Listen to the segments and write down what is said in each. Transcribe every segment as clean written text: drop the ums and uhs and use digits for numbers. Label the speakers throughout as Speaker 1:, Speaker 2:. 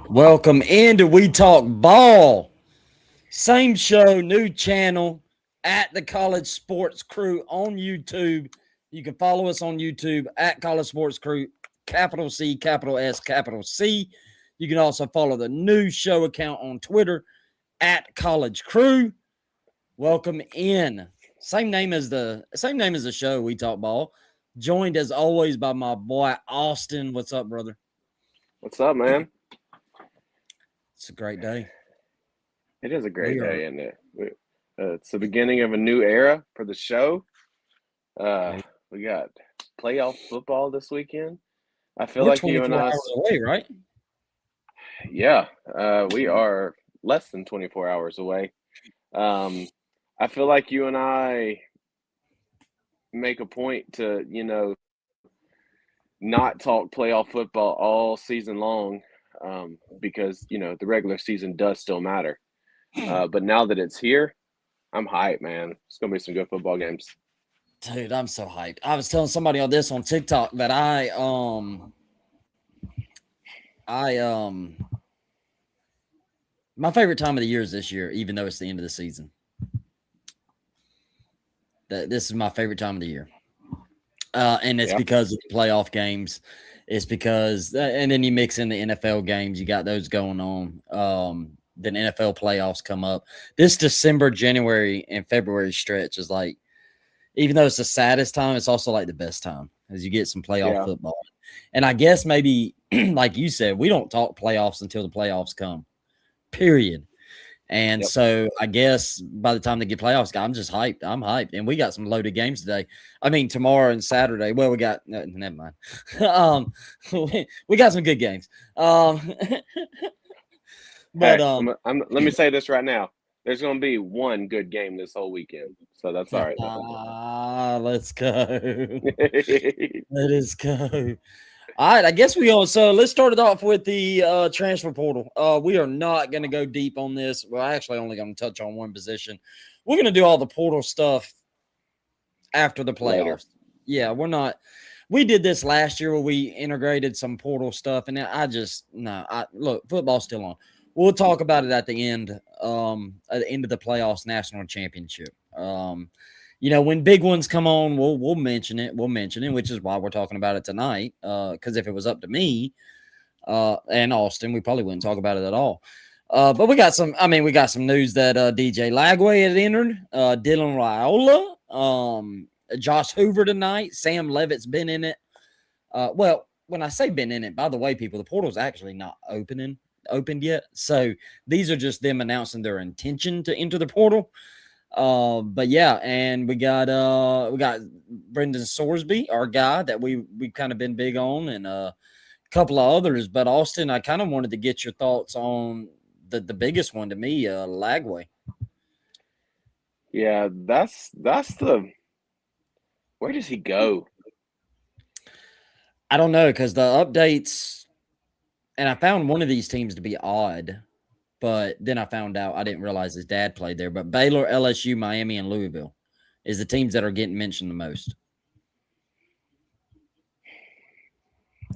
Speaker 1: Welcome into We Talk Ball. Same show, new channel at the College Sports Crew on YouTube. You can follow us on YouTube at College Sports Crew, capital C, capital S, capital C. You can also follow the new show account on Twitter at College Crew. Welcome in. Same name as the show, We Talk Ball. Joined as always by my boy Austin. What's up, brother?
Speaker 2: What's up, man?
Speaker 1: It's a great day.
Speaker 2: It is a great
Speaker 1: We are
Speaker 2: day, isn't it? It's the beginning of a new era for the show. Uh, we got playoff football this weekend. I feel
Speaker 1: we're
Speaker 2: like you and
Speaker 1: 24
Speaker 2: I,
Speaker 1: hours away, right?
Speaker 2: yeah, we are less than 24 hours away. Um, I feel like you and I make a point to, not talk playoff football all season long, because, the regular season does still matter. But now that it's here, I'm hyped, man. It's gonna be some good football games.
Speaker 1: Dude, I'm so hyped. I was telling somebody on this on TikTok that I my favorite time of the year is this year, even though it's the end of the season. That this is my favorite time of the year. And it's
Speaker 2: Yeah,
Speaker 1: because of the playoff games. It's because and then you mix in the NFL games, you got those going on. Then NFL playoffs come up. This December, January, and February stretch is like, even though it's the saddest time, it's also like the best time as you get some playoff
Speaker 2: yeah,
Speaker 1: football. And I guess maybe, like you said, we don't talk playoffs until the playoffs come, period. And
Speaker 2: yep.
Speaker 1: so I guess by the time they get playoffs, I'm just hyped. I'm hyped. And we got some loaded games today. I mean, tomorrow and Saturday. Well, we got, no, never mind. We got some good games. But
Speaker 2: Hey, let me say this right now. There's gonna be one good game this whole weekend, so that's all right though.
Speaker 1: let's go. Let us go. All right, I guess we go. So let's start it off with the transfer portal. We are not going to go deep on this. We're actually only going to touch on one position. We're going to do all the portal stuff after the
Speaker 2: Later.
Speaker 1: playoffs. Yeah, we're not. We did this last year where we integrated some portal stuff, and I just no. I look, football's still on. We'll talk about it at the end of the playoffs, national championship. When big ones come on, we'll mention it. We'll mention it, which is why we're talking about it tonight. Because if it was up to me, and Austin, we probably wouldn't talk about it at all. But we got some. I mean, we got some news that DJ Lagway had entered. Dylan Raiola, Josh Hoover tonight. Sam Levitt's been in it. Well, when I say been in it, by the way, people, the portal's actually not opened yet. So these are just them announcing their intention to enter the portal. But yeah, and we got Brendan Sorsby, our guy that we kind of been big on, and a couple of others. But Austin, I kind of wanted to get your thoughts on the biggest one to me, Lagway.
Speaker 2: Yeah, that's the. Where does he go?
Speaker 1: I don't know because the updates, and I found one of these teams to be odd, but then I found out I didn't realize his dad played there. But Baylor, LSU, Miami, and Louisville is the teams that are getting mentioned the most.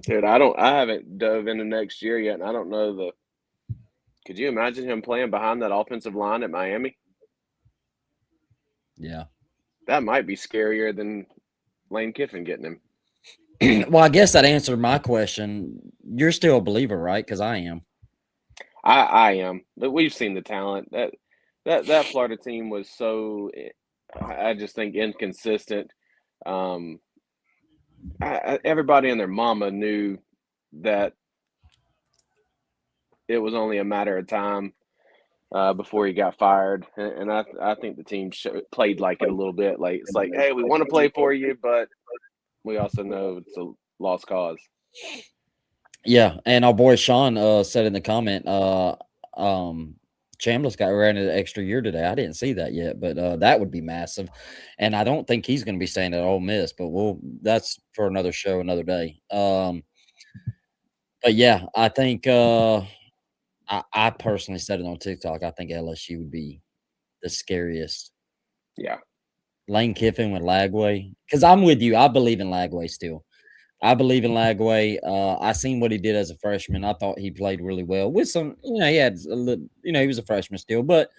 Speaker 2: Dude, I haven't dove into next year yet, and I don't know the. Could you imagine him playing behind that offensive line at Miami?
Speaker 1: Yeah.
Speaker 2: That might be scarier than Lane Kiffin getting him.
Speaker 1: Well, I guess that answered my question. You're still a believer, right? Because I am.
Speaker 2: I am, but we've seen the talent. That Florida team was so. I just think inconsistent. Um, everybody and their mama knew that it was only a matter of time before he got fired, and I think the team played like it a little bit. Like it's like, hey, we want to play for you, but we also know it's a lost cause.
Speaker 1: Yeah, and our boy Sean said in the comment, Chambliss got granted an extra year today. I didn't see that yet, but that would be massive. And I don't think he's going to be staying at Ole Miss, but that's for another show, another day. But yeah, I think I personally said it on TikTok. I think LSU would be the scariest.
Speaker 2: Yeah,
Speaker 1: Lane Kiffin with Lagway, because I'm with you. I believe in Lagway still. I believe in Lagway. I seen what he did as a freshman. I thought he played really well with some, he had a little, he was a freshman still, but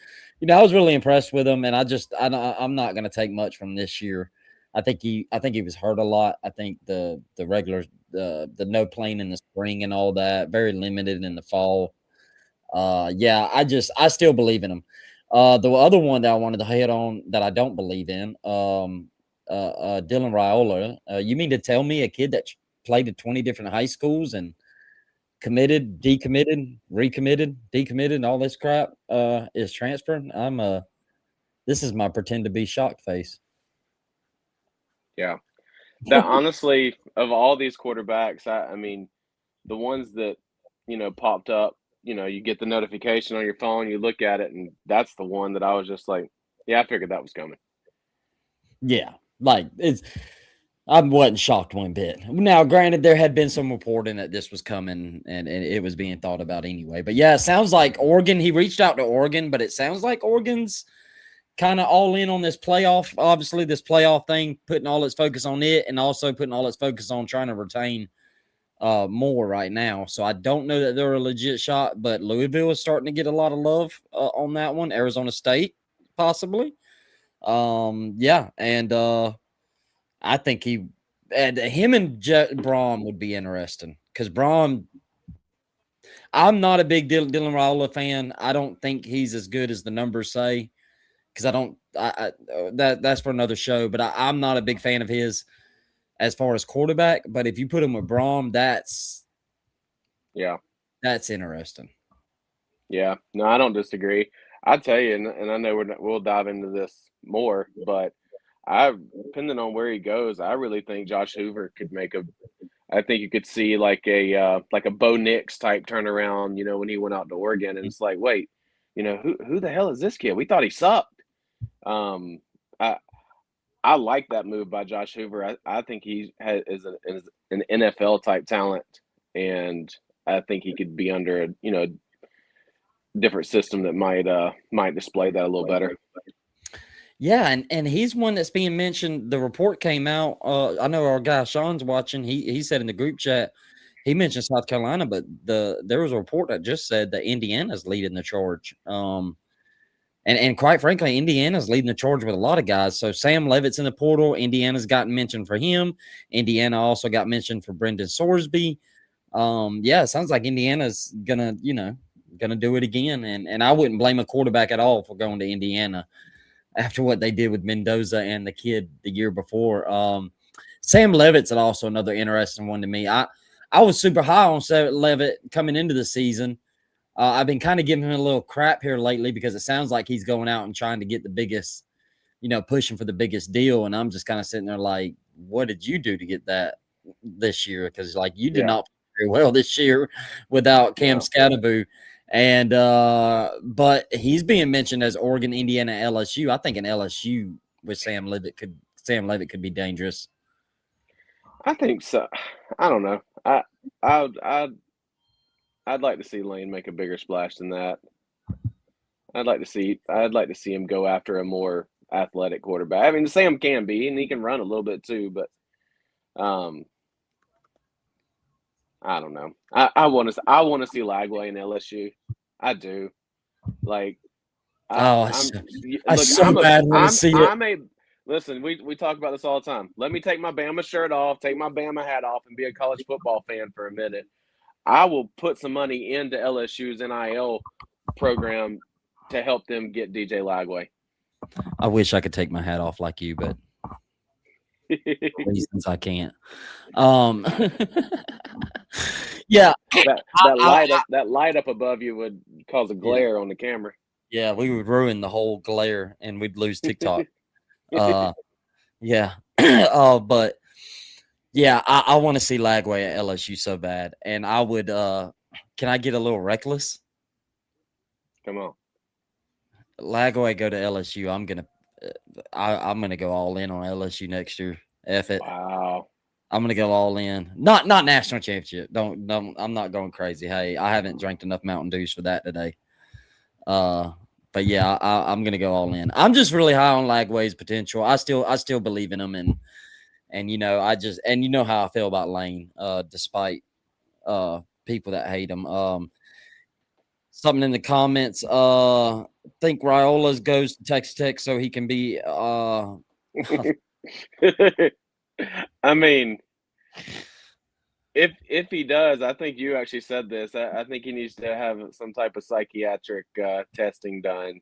Speaker 1: I was really impressed with him. And I'm not going to take much from this year. I think he was hurt a lot. I think the regular, the no playing in the spring and all that, very limited in the fall. Yeah, I still believe in him. The other one that I wanted to hit on that I don't believe in, Dylan Raiola. You mean to tell me a kid that played at 20 different high schools and committed, decommitted, recommitted, decommitted, and all this crap is transferring? This is my pretend to be shocked face.
Speaker 2: Yeah. That honestly, of all these quarterbacks, I mean, the ones that, popped up, you get the notification on your phone, you look at it, and that's the one that I was just like, yeah, I figured that was coming.
Speaker 1: Yeah, like I wasn't shocked one bit. Now, granted, there had been some reporting that this was coming and it was being thought about anyway. But yeah, it sounds like Oregon, he reached out to Oregon, but it sounds like Oregon's kind of all in on this playoff. Obviously, this playoff thing, putting all its focus on it and also putting all its focus on trying to retain more right now. So I don't know that they're a legit shot, but Louisville is starting to get a lot of love on that one. Arizona State, possibly. Yeah, and I think him and Braun would be interesting because Braun. I'm not a big Dylan Raiola fan. I don't think he's as good as the numbers say because I don't. That's for another show. But I'm not a big fan of his as far as quarterback. But if you put him with Braun, that's interesting.
Speaker 2: Yeah, no, I don't disagree. I tell you, and I know we'll dive into this more, but depending on where he goes, I really think Josh Hoover could make a. I think you could see like a Bo Nix type turnaround, when he went out to Oregon, and it's like, wait, who the hell is this kid? We thought he sucked. Um, I I like that move by Josh Hoover. I think is an NFL type talent, and I think he could be under a different system that might display that a little better.
Speaker 1: Yeah, and he's one that's being mentioned. The report came out. I know our guy Sean's watching. He said in the group chat, he mentioned South Carolina, but there was a report that just said that Indiana's leading the charge. And quite frankly, Indiana's leading the charge with a lot of guys. So Sam Leavitt's in the portal. Indiana's gotten mentioned for him. Indiana also got mentioned for Brendan Sorsby. Yeah, it sounds like Indiana's gonna do it again. And I wouldn't blame a quarterback at all for going to Indiana after what they did with Mendoza and the kid the year before. Sam Leavitt's also another interesting one to me. I was super high on Leavitt coming into the season. I've been kind of giving him a little crap here lately because it sounds like he's going out and trying to get the biggest, pushing for the biggest deal. And I'm just kind of sitting there like, what did you do to get that this year? Because like you did not play very well this year without Cam Scatteraboo. And but he's being mentioned as Oregon, Indiana, LSU. I think an LSU with Sam Leavitt could be dangerous.
Speaker 2: I think so. I don't know. I'd like to see Lane make a bigger splash than that. I'd like to see him go after a more athletic quarterback. I mean, Sam can be, and he can run a little bit too, but I don't know. I want to see Lagway in LSU. I do. Like,
Speaker 1: I so bad want to see it.
Speaker 2: Listen. We talk about this all the time. Let me take my Bama shirt off, take my Bama hat off, and be a college football fan for a minute. I will put some money into LSU's NIL program to help them get DJ Lagway.
Speaker 1: I wish I could take my hat off like you, but reasons I can't. Yeah,
Speaker 2: that light up above you would cause a glare on the camera.
Speaker 1: Yeah, we would ruin the whole glare and we'd lose TikTok. Yeah. But yeah, I want to see Lagway at LSU so bad. And I would can I get a little reckless?
Speaker 2: Come on.
Speaker 1: Lagway go to LSU. I'm gonna go all in on LSU next year. F it.
Speaker 2: Wow.
Speaker 1: I'm gonna go all in. Not national championship. Don't. I'm not going crazy. Hey, I haven't drank enough Mountain Dews for that today. But yeah, I'm gonna go all in. I'm just really high on Lagway's potential. I still believe in him, and And and you know how I feel about Lane, despite people that hate him. Something in the comments. Think Raiola's goes to Texas Tech so he can be.
Speaker 2: I mean, if he does, I think you actually said this. I think he needs to have some type of psychiatric testing done,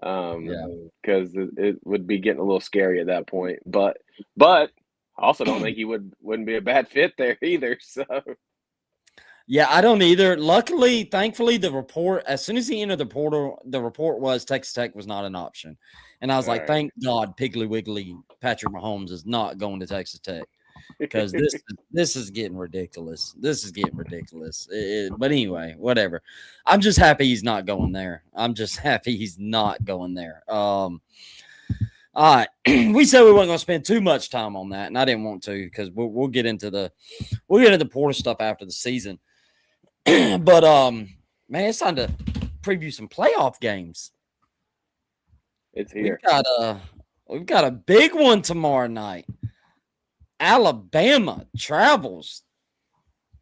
Speaker 1: Yeah.
Speaker 2: because it would be getting a little scary at that point. But I also don't think he wouldn't be a bad fit there either. So
Speaker 1: Yeah, I don't either. Luckily, thankfully, the report, as soon as he entered the portal, the report was Texas Tech was not an option. And I was
Speaker 2: all
Speaker 1: like,
Speaker 2: right.
Speaker 1: thank God Piggly Wiggly Patrick Mahomes is not going to Texas Tech, because this is getting ridiculous. This is getting ridiculous. But anyway, whatever. I'm just happy he's not going there. I'm just happy he's not going there. All right, we said we weren't going to spend too much time on that, and I didn't want to, because we'll get into the portal stuff after the season. But man, it's time to preview some playoff games.
Speaker 2: It's here.
Speaker 1: We've got a big one tomorrow night. Alabama travels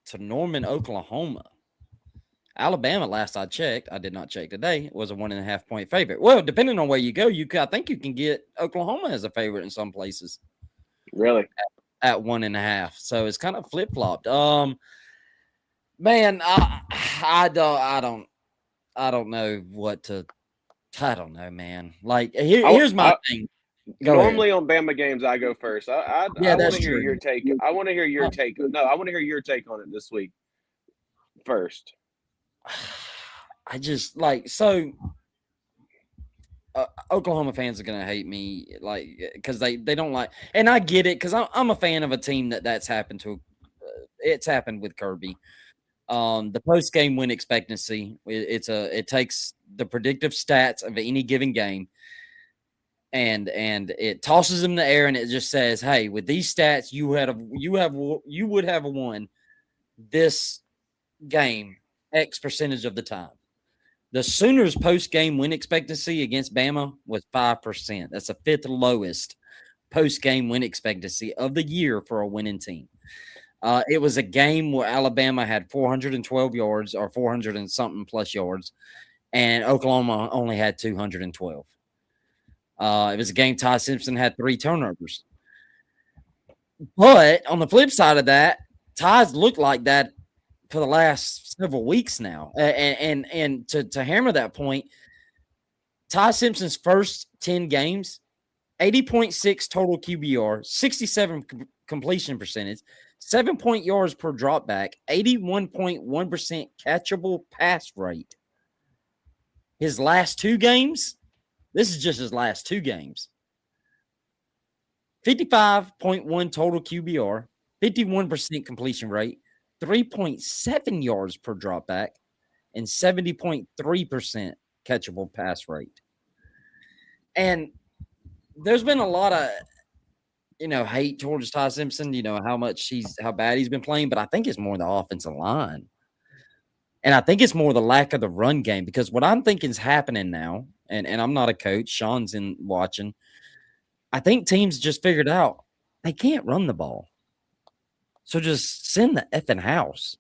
Speaker 1: to Norman, Oklahoma. Alabama, last I checked, I did not check today, was a 1.5 point favorite. Well, depending on where you go, I think you can get Oklahoma as a favorite in some places.
Speaker 2: Really?
Speaker 1: At 1.5. So it's kind of flip flopped. Man, I don't know what to. I don't know, man. Like here's my thing.
Speaker 2: Normally on Bama games, I go first. I want to hear your take. I want to hear your take. No, I want to hear your take on it this week first.
Speaker 1: I just Oklahoma fans are gonna hate me, because they don't like, and I get it, because I'm a fan of a team that's happened to. It's happened with Kirby. The post game win expectancy. It takes the predictive stats of any given game, and it tosses them in the air, and it just says, "Hey, with these stats, you would have won this game X percentage of the time." The Sooners' post-game win expectancy against Bama was 5%. That's the 5th lowest post-game win expectancy of the year for a winning team. It was a game where Alabama had 412 yards, or 400 and something plus yards, and Oklahoma only had 212. It was a game Ty Simpson had 3 turnovers. But on the flip side of that, Ty's looked like that for the last several weeks now. And to hammer that point, Ty Simpson's first 10 games, 80.6 total QBR, 67 completion percentage, 7 yards per drop back, 81.1% catchable pass rate. His last 2 games, this is just his last 2 games. 55.1 total QBR, 51% completion rate, 3.7 yards per drop back, and 70.3% catchable pass rate. And there's been a lot of hate towards Ty Simpson, how bad he's been playing, but I think it's more the offensive line. And I think it's more the lack of the run game, because what I'm thinking is happening now, and I'm not a coach, Sean's in watching. I think teams just figured out they can't run the ball. So just send the effing house,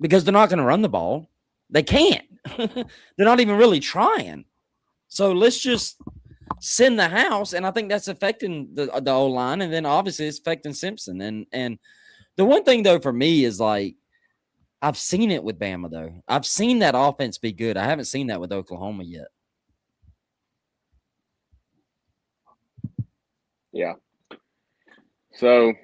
Speaker 1: because they're not going to run the ball. They can't. They're not even really trying. So let's just send the house, and I think that's affecting the O-line, and then obviously it's affecting Simpson. And the one thing, though, for me is, I've seen it with Bama, though. I've seen that offense be good. I haven't seen that with Oklahoma yet.
Speaker 2: Yeah. So,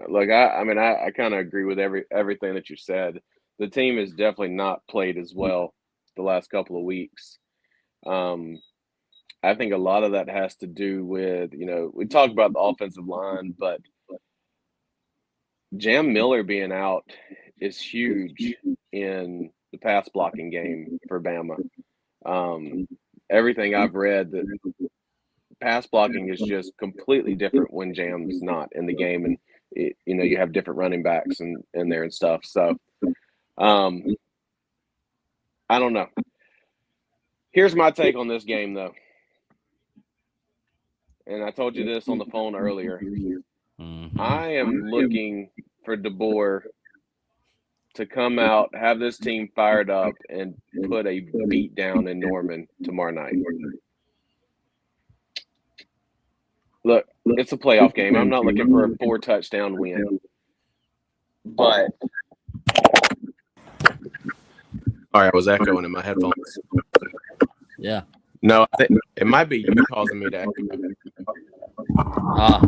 Speaker 2: look, I kind of agree with everything that you said. The team has definitely not played as well the last couple of weeks. I think a lot of that has to do with, we talk about the offensive line, but Jam Miller being out is huge in the pass blocking game for Bama. Everything I've read, that pass blocking is just completely different when Jam's not in the game, and you have different running backs in there and stuff. So, I don't know. Here's my take on this game, though. and I told you this on the phone earlier.
Speaker 1: Mm-hmm.
Speaker 2: I am looking for DeBoer to come out, have this team fired up, and put a beat down in Norman tomorrow night. Look, it's a playoff game. I'm not looking for a 4-touchdown win. But sorry, I was echoing in my headphones.
Speaker 1: Yeah.
Speaker 2: No, I think it might be you causing me to echo.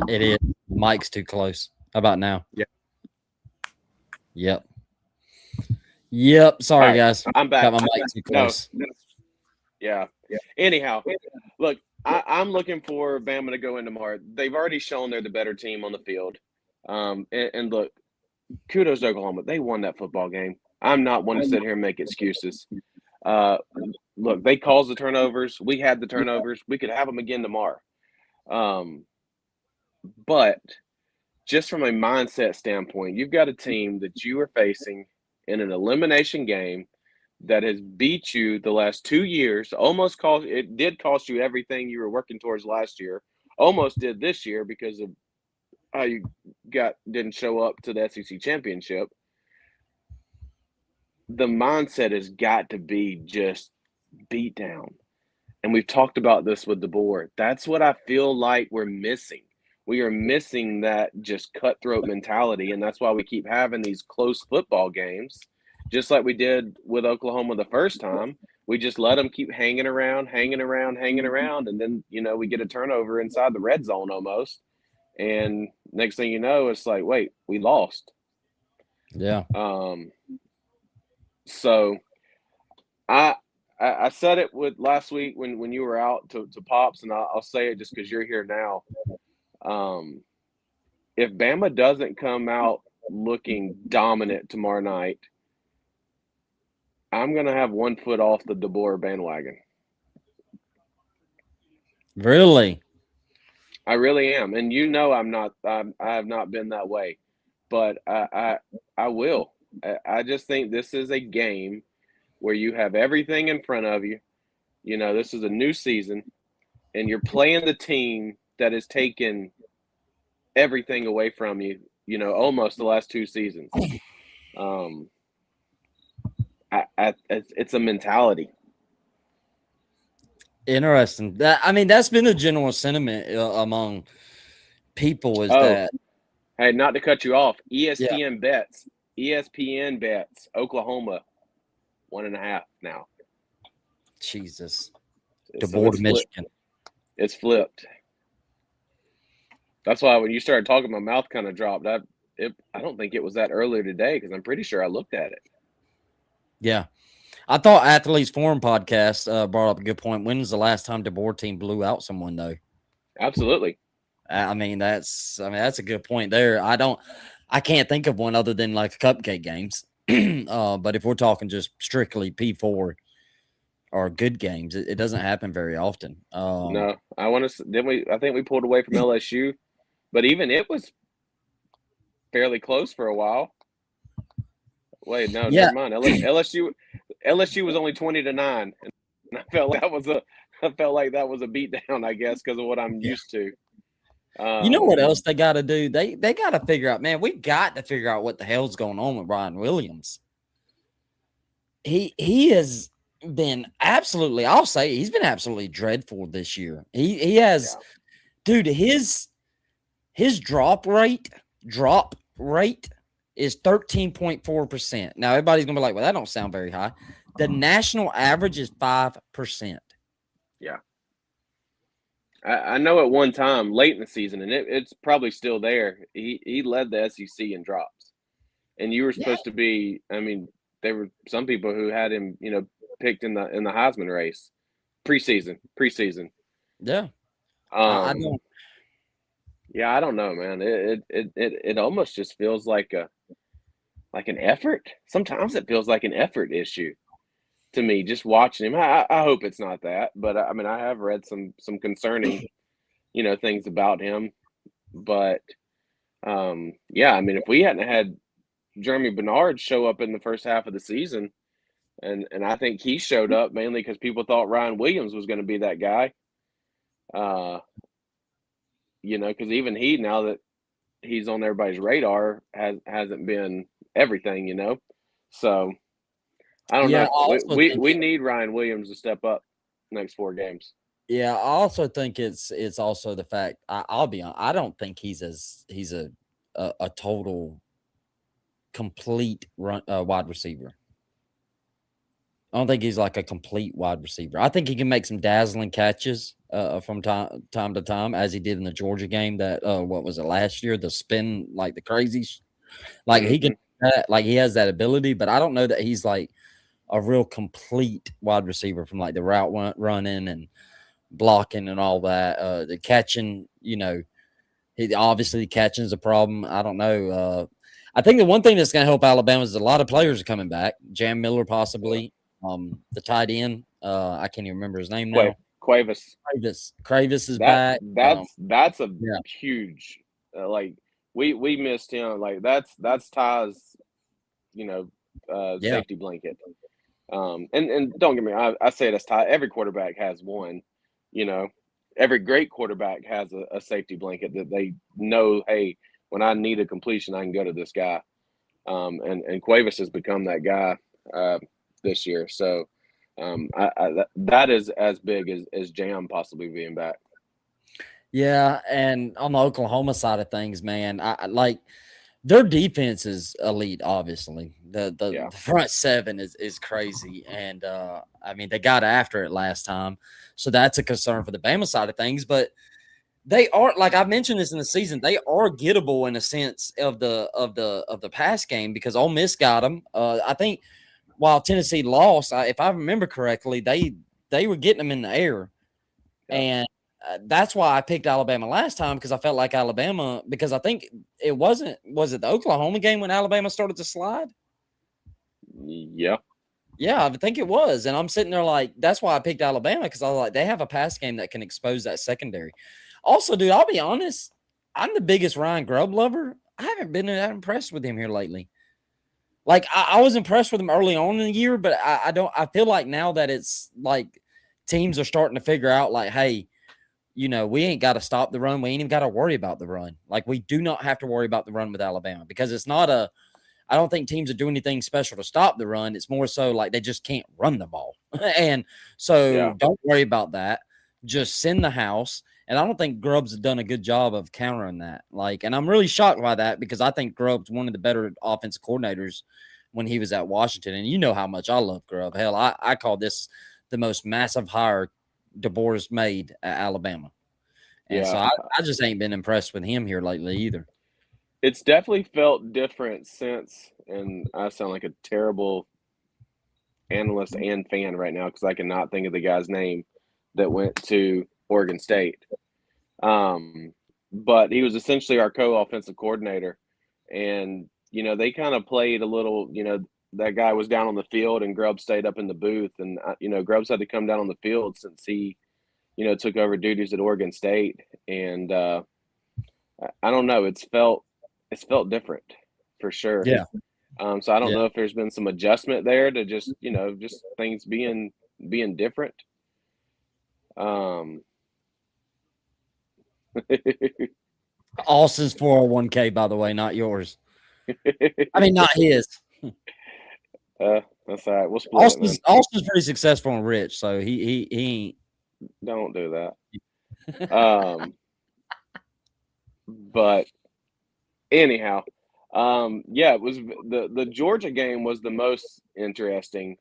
Speaker 1: It is. Mike's too close. How about now?
Speaker 2: Yeah.
Speaker 1: Yep. Sorry,
Speaker 2: right,
Speaker 1: guys.
Speaker 2: I'm back.
Speaker 1: Got my mic too close.
Speaker 2: No. Yeah. Anyhow, look, I'm looking for Bama to go in tomorrow. They've already shown they're the better team on the field. And look, kudos to Oklahoma. They won that football game. I'm not one to sit here and make excuses. Look, they caused the turnovers. We had the turnovers. We could have them again tomorrow. But just from a mindset standpoint, you've got a team that you are facing in an elimination game that has beat you the last 2 years. It did cost you everything you were working towards last year. Almost did this year because of how you didn't show up to the SEC championship. The mindset has got to be just beat down. And we've talked about this with DeBoer. That's what I feel like we're missing. We are missing that just cutthroat mentality, and that's why we keep having these close football games, just like we did with Oklahoma the first time. We just let them keep hanging around, and then, we get a turnover inside the red zone almost. And next thing you know, it's like, wait, we lost.
Speaker 1: Yeah.
Speaker 2: So I said it with last week when you were out to Pops, and I'll say it just because you're here now. If Bama doesn't come out looking dominant tomorrow night, I'm going to have 1 foot off the DeBoer bandwagon.
Speaker 1: Really?
Speaker 2: I really am. And I'm not. I have not been that way. But I will. I just think this is a game where you have everything in front of you. This is a new season, and you're playing the team that has taken everything away from you, almost the last 2 seasons. It's a mentality.
Speaker 1: Interesting. That's been the general sentiment among people is that.
Speaker 2: Hey, not to cut you off, ESPN bets Oklahoma 1.5 now.
Speaker 1: Jesus.
Speaker 2: So
Speaker 1: to Michigan.
Speaker 2: It's flipped. That's why when you started talking, my mouth kind of dropped. I don't think it was that earlier today because I'm pretty sure I looked at it.
Speaker 1: Yeah. I thought Athletes Forum podcast brought up a good point. When was the last time DeBoer team blew out someone, though?
Speaker 2: Absolutely.
Speaker 1: That's a good point there. I can't think of one other than like cupcake games. But if we're talking just strictly P4 or good games, it doesn't happen very often.
Speaker 2: No, I think we pulled away from LSU, but even it was fairly close for a while. Wait, no, never mind. LSU was only 20-9, and I felt like that was a beatdown, I guess, because of what I'm used to.
Speaker 1: You know what else they got to do? They got to figure out, man. We got to figure out what the hell's going on with Brian Williams. He has been absolutely. I'll say he's been absolutely dreadful this year. He has, dude. His drop rate is 13.4%. Now everybody's gonna be like, well, that don't sound very high. The national average is 5%.
Speaker 2: Yeah. I know at one time late in the season, and it's probably still there, he led the SEC in drops. And you were supposed to be, there were some people who had him, picked in the Heisman race preseason.
Speaker 1: Yeah.
Speaker 2: I don't. Yeah, I don't know, man. It almost just feels like an effort. Sometimes it feels like an effort issue to me, just watching him. I hope it's not that, but I have read some concerning, things about him. But if we hadn't had Jeremy Bernard show up in the first half of the season, and I think he showed up mainly because people thought Ryan Williams was going to be that guy. because even he, now that he's on everybody's radar, hasn't been everything. So I don't
Speaker 1: Yeah, I
Speaker 2: know.
Speaker 1: also think
Speaker 2: We need Ryan Williams to step up next 4 games.
Speaker 1: yeah, I also think it's also the fact I'll be honest, I don't think he's a total complete wide receiver. I don't think he's like a complete wide receiver. I think he can make some dazzling catches from time to time, as he did in the Georgia game. That what was it last year? The spin like the crazy, like he can
Speaker 2: Mm-hmm.
Speaker 1: like he has that ability, but I don't know that he's like a real complete wide receiver from like the running and blocking and all that. The catching, he obviously catching is a problem. I don't know. I think the one thing that's going to help Alabama is a lot of players are coming back. Jam Miller possibly. The tight end. I can't even remember his name now.
Speaker 2: Cuevas.
Speaker 1: Kravis is back.
Speaker 2: That's a
Speaker 1: Yeah,
Speaker 2: huge, like we missed him. Like that's Ty's,
Speaker 1: yeah,
Speaker 2: safety blanket. And don't get me, I say it as Ty. Every quarterback has one. You know, every great quarterback has a safety blanket that they know. Hey, when I need a completion, I can go to this guy. And Cuevas has become that guy this year. So that is as big as Jam possibly being back.
Speaker 1: yeah. And on the Oklahoma side of things, man, I like their defense is elite. Obviously,
Speaker 2: Yeah,
Speaker 1: the front seven is crazy, and I mean they got after it last time, so that's a concern for the Bama side of things, but. They are like I mentioned this in the season. They are gettable in a sense of the pass game because Ole Miss got them. I think while Tennessee lost, if I remember correctly, they were getting them in the air,
Speaker 2: yeah,
Speaker 1: and that's why I picked Alabama last time because I felt like Alabama because I think it was it the Oklahoma game when Alabama started to slide.
Speaker 2: yeah,
Speaker 1: Yeah, I think it was, and I'm sitting there like that's why I picked Alabama because I was like they have a pass game that can expose that secondary. Also, dude, I'll be honest, I'm the biggest Ryan Grubb lover. I haven't been that impressed with him here lately. Like I was impressed with him early on in the year, but I don't. I feel like now that it's like teams are starting to figure out, like, hey, we ain't got to stop the run. We ain't even got to worry about the run. Like we do not have to worry about the run with Alabama because it's not a. I don't think teams are doing anything special to stop the run. It's more so like they just can't run the ball, and so
Speaker 2: yeah,
Speaker 1: don't worry about that. Just send the house. And I don't think Grubb's done a good job of countering that. Like, and I'm really shocked by that because I think Grubb's one of the better offensive coordinators when he was at Washington. And you know how much I love Grubb. Hell, I call this the most massive hire DeBoer's made at Alabama. And so
Speaker 2: yeah.
Speaker 1: I just ain't been impressed with him here lately either.
Speaker 2: It's definitely felt different since, and I sound like a terrible analyst and fan right now because I cannot think of the guy's name that went to Oregon State. Um, but he was essentially our co-offensive coordinator, and they kind of played a little. That guy was down on the field, and Grubb stayed up in the booth, and Grubb's had to come down on the field since he took over duties at Oregon State, and I don't know. It's felt different for sure.
Speaker 1: Yeah.
Speaker 2: So I don't
Speaker 1: Yeah.
Speaker 2: know if there's been some adjustment there to just things being different. Um,
Speaker 1: Austin's 401k, by the way, not yours. I mean, not his.
Speaker 2: that's all right. We'll split it, man.
Speaker 1: Austin's pretty successful and rich, so he
Speaker 2: Don't do that.
Speaker 1: ain't.
Speaker 2: But anyhow, yeah, it was the Georgia game was the most interesting.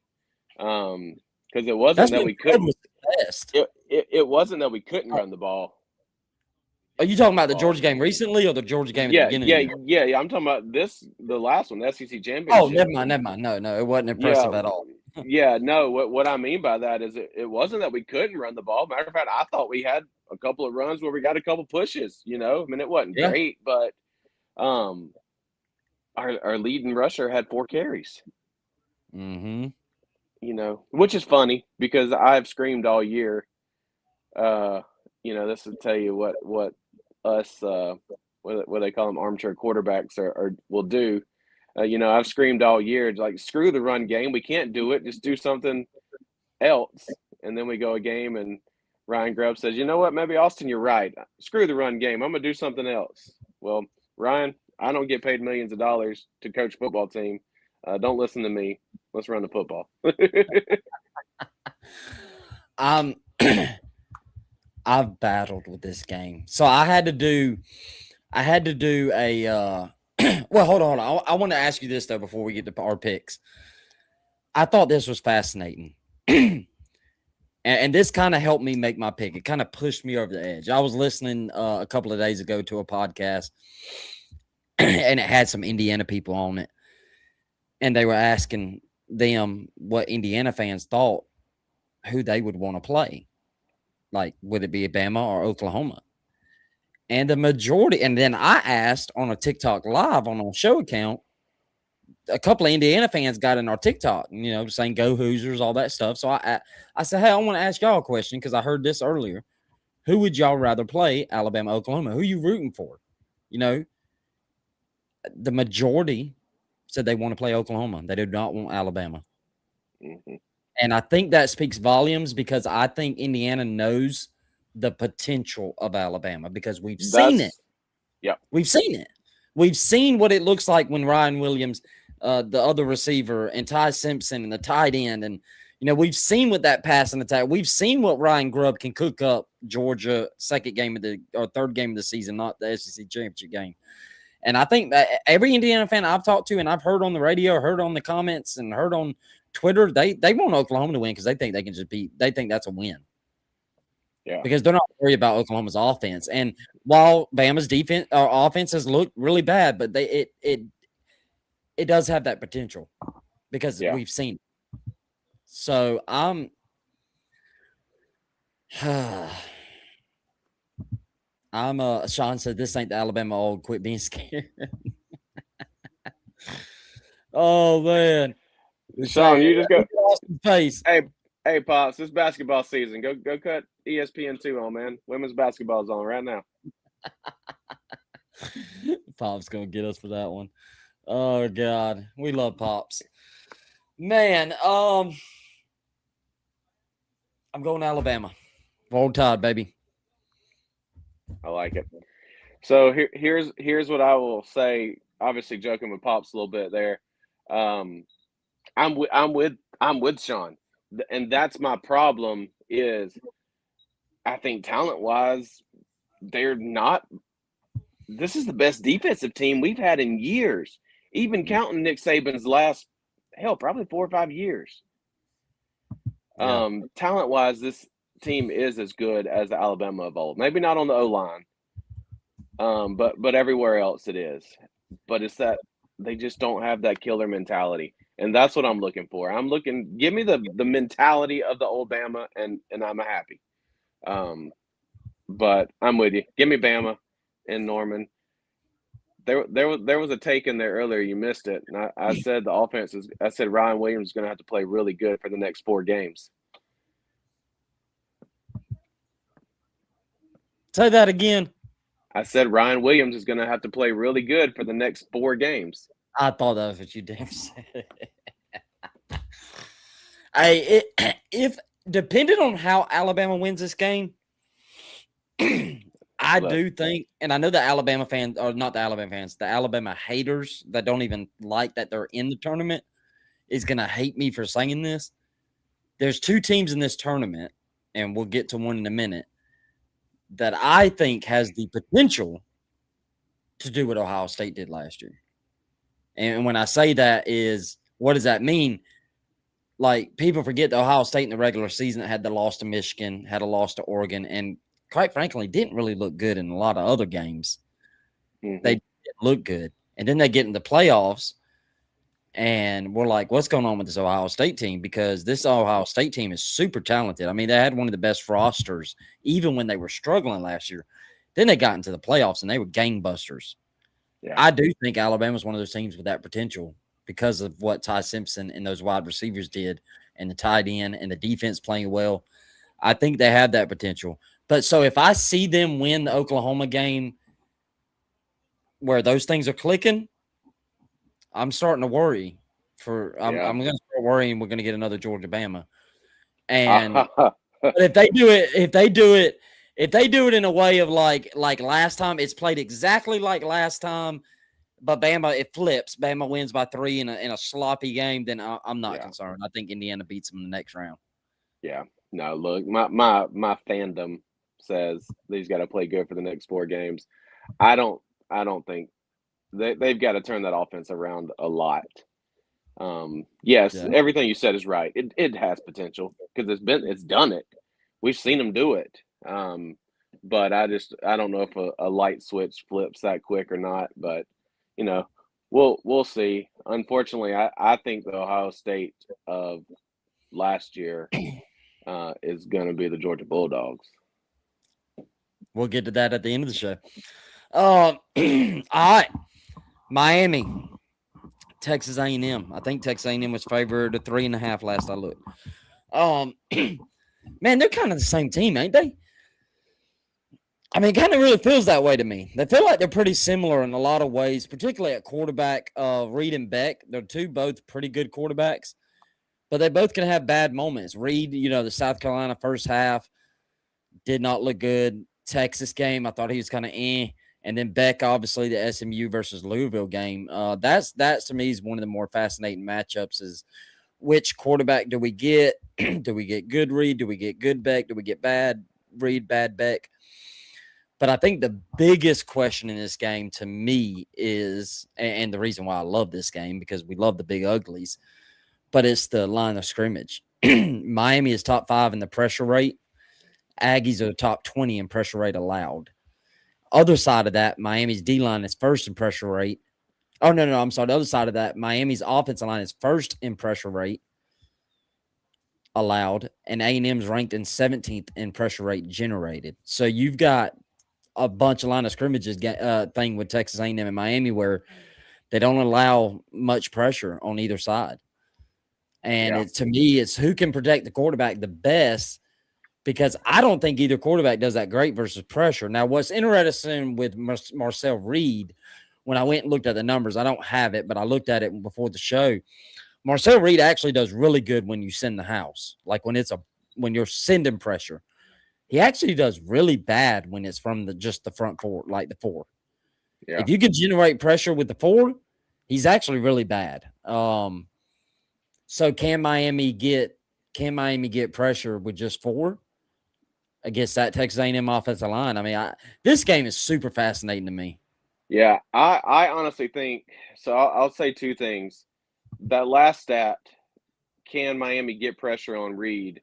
Speaker 2: Because it wasn't
Speaker 1: That's
Speaker 2: that
Speaker 1: when
Speaker 2: we
Speaker 1: Grubb
Speaker 2: couldn't.
Speaker 1: was the best.
Speaker 2: It wasn't that we couldn't run the ball.
Speaker 1: Are you talking about the Georgia game recently or the Georgia game at the
Speaker 2: Yeah,
Speaker 1: beginning of
Speaker 2: yeah,
Speaker 1: the year?
Speaker 2: yeah. I'm talking about the last one, the SEC
Speaker 1: Oh,
Speaker 2: championship.
Speaker 1: never mind, never mind. No, it wasn't
Speaker 2: Yeah,
Speaker 1: impressive at all.
Speaker 2: yeah. No, what I mean by that is it wasn't that we couldn't run the ball. Matter of fact, I thought we had a couple of runs where we got a couple pushes. I mean, it wasn't
Speaker 1: Yeah.
Speaker 2: great, but um, our leading rusher had 4 carries.
Speaker 1: Mm-hmm.
Speaker 2: Which is funny because I've screamed all year. Uh, this will tell you what us what they call them armchair quarterbacks are will do. I've screamed all year like screw the run game. We can't do it. Just do something else. And then we go a game and Ryan Grubb says, you know what? Maybe Austin, you're right. Screw the run game. I'm gonna do something else. Well, Ryan, I don't get paid millions of dollars to coach a football team. Don't listen to me. Let's run the football.
Speaker 1: I've battled with this game, so I had to do a. Well, hold on. I want to ask you this though before we get to our picks. I thought this was fascinating. And this kind of helped me make my pick. It kind of pushed me over the edge. I was listening a couple of days ago to a podcast, and it had some Indiana people on it. And they were asking them what Indiana fans thought who they would want to play. Like, would it be Bama or Oklahoma? And the majority, and then I asked on a TikTok live on a show account, a couple of Indiana fans got in our TikTok, saying go Hoosiers, all that stuff. So I said, hey, I want to ask y'all a question because I heard this earlier. Who would y'all rather play, Alabama, Oklahoma? Who are you rooting for? The majority said they want to play Oklahoma. They do not want Alabama.
Speaker 2: Mm-hmm.
Speaker 1: And I think that speaks volumes because I think Indiana knows the potential of Alabama because we've seen it.
Speaker 2: Yeah.
Speaker 1: We've seen it. We've seen what it looks like when Ryan Williams, the other receiver, and Ty Simpson and the tight end. And, we've seen what that passing attack. We've seen what Ryan Grubb can cook up Georgia third game of the season, not the SEC championship game. And I think that every Indiana fan I've talked to and I've heard on the radio, heard on the comments, and heard on Twitter, they want Oklahoma to win because they think they can just beat. They think that's a win.
Speaker 2: Yeah.
Speaker 1: Because they're not worried about Oklahoma's offense. And while Bama's defense or offense has looked really bad, but it does have that potential because we've seen it. So Sean said this ain't the Alabama old, quit being scared. Oh man.
Speaker 2: Sean, you just go
Speaker 1: face.
Speaker 2: Hey, Pops, it's basketball season. Go cut ESPN2 on, man. Women's basketball's on right now.
Speaker 1: Pop's going to get us for that one. Oh, God. We love Pops. Man, I'm going to Alabama. Roll Tide, baby.
Speaker 2: I like it. So here's what I will say. Obviously, joking with Pops a little bit there. I'm with Sean, and that's my problem. Is I think talent-wise, they're not. This is the best defensive team we've had in years, even counting Nick Saban's last, probably 4 or 5 years.
Speaker 1: Yeah.
Speaker 2: Talent-wise, this team is as good as the Alabama of old. Maybe not on the O-line, but everywhere else it is. But it's that they just don't have that killer mentality, and that's what I'm looking for. Give me the mentality of the old Bama, and I'm happy. But I'm with you. Give me Bama and Norman. There was a take in there earlier. You missed it. And I said the offense is. I said Ryan Williams is going to have to play really good for the next 4 games.
Speaker 1: Say that again.
Speaker 2: I said Ryan Williams is going to have to play really good for the next 4 games.
Speaker 1: I thought that was what you damn said. If depending on how Alabama wins this game, I do think, and I know the Alabama fans, or not the Alabama fans, the Alabama haters that don't even like that they're in the tournament is going to hate me for saying this. There's 2 teams in this tournament, and we'll get to one in a minute, that I think has the potential to do what Ohio State did last year. And when I say that is, what does that mean? Like, people forget that Ohio State in the regular season had the loss to Michigan, had a loss to Oregon, and quite frankly, didn't really look good in a lot of other games.
Speaker 2: Mm-hmm.
Speaker 1: They didn't look good. And then they get in the playoffs, and we're like, what's going on with this Ohio State team? Because this Ohio State team is super talented. I mean, they had one of the best rosters, even when they were struggling last year. Then they got into the playoffs, and they were gangbusters. Yeah. I do think Alabama's one of those teams with that potential because of what Ty Simpson and those wide receivers did, and the tight end and the defense playing well. I think they have that potential. But so if I see them win the Oklahoma game where those things are clicking, I'm starting to worry. I'm going to start worrying we're going to get another Georgia Bama. And But if they do it in a way of like last time, it's played exactly like last time. But Bama, it flips. Bama wins by 3 in a sloppy game. Then I'm not concerned. I think Indiana beats them in the next round.
Speaker 2: Yeah. No, look, my fandom says they've got to play good for the next 4 games. I don't think they've got to turn that offense around a lot. Yes,
Speaker 1: Yeah.
Speaker 2: everything you said is right. It has potential because it's done it. We've seen them do it. But I don't know if a light switch flips that quick or not. But you know, we'll see. Unfortunately, I think the Ohio State of last year is going to be the Georgia Bulldogs.
Speaker 1: We'll get to that at the end of the show. All right, Miami, Texas A&M. I think Texas A&M was favored to 3.5 last I looked. Man, they're kind of the same team, ain't they? I mean, it kind of really feels that way to me. They feel like they're pretty similar in a lot of ways, particularly at quarterback. Reed and Beck, they're both pretty good quarterbacks, but they both can have bad moments. Reed, the South Carolina first half did not look good. Texas game, I thought he was kind of and then Beck, obviously the SMU versus Louisville game. That to me is one of the more fascinating matchups. Is which quarterback do we get? Do we get good Reed? Do we get good Beck? Do we get bad Reed, bad Beck? But I think the biggest question in this game to me is, and the reason why I love this game, because we love the big uglies, but it's the line of scrimmage. Miami is top 5 in the pressure rate. Aggies are the top 20 in pressure rate allowed. Other side of that, Miami's D-line is first in pressure rate. Oh, no, I'm sorry. The other side of that, Miami's offensive line is first in pressure rate allowed, and A&M's ranked in 17th in pressure rate generated. So you've got a bunch of line of scrimmages thing with Texas A&M and Miami where they don't allow much pressure on either side. And to me, it's who can protect the quarterback the best, because I don't think either quarterback does that great versus pressure. Now, what's interesting with Marcel Reed, when I went and looked at the numbers, I don't have it, but I looked at it before the show. Marcel Reed actually does really good when you send the house, like when you're sending pressure. He actually does really bad when it's from just the front 4, like the 4. Yeah. If you can generate pressure with the 4, he's actually really bad. So can Miami get pressure with just 4 against that Texas A&M offensive line? I mean, this game is super fascinating to me.
Speaker 2: Yeah, I honestly think so. I'll say 2 things. That last stat, can Miami get pressure on Reed,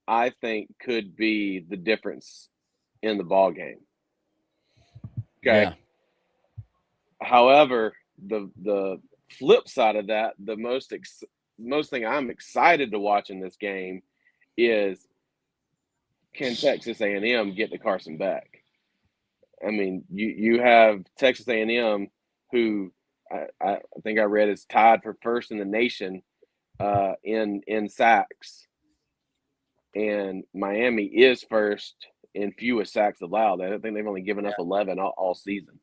Speaker 2: I think could be the difference in the ball game. Okay.
Speaker 1: Yeah.
Speaker 2: However, the flip side of that, the most thing I'm excited to watch in this game is, can Texas A&M get to Carson Beck? I mean, you have Texas A&M, who I think I read is tied for first in the nation in sacks, and Miami is first in fewest sacks allowed. I think they've only given up 11 all season.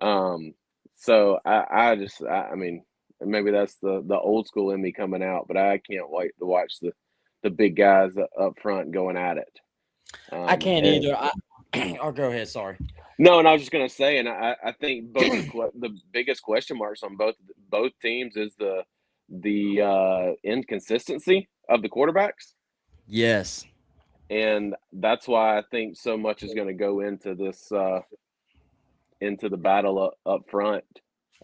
Speaker 2: So I mean, maybe that's the old school in me coming out, but I can't wait to watch the big guys up front going at it.
Speaker 1: I can't either. I'll go ahead. Sorry.
Speaker 2: No, and I was just gonna say, and I think both the biggest question marks on both teams is the inconsistency of the quarterbacks.
Speaker 1: Yes.
Speaker 2: And that's why I think so much is going to go into this into the battle up front,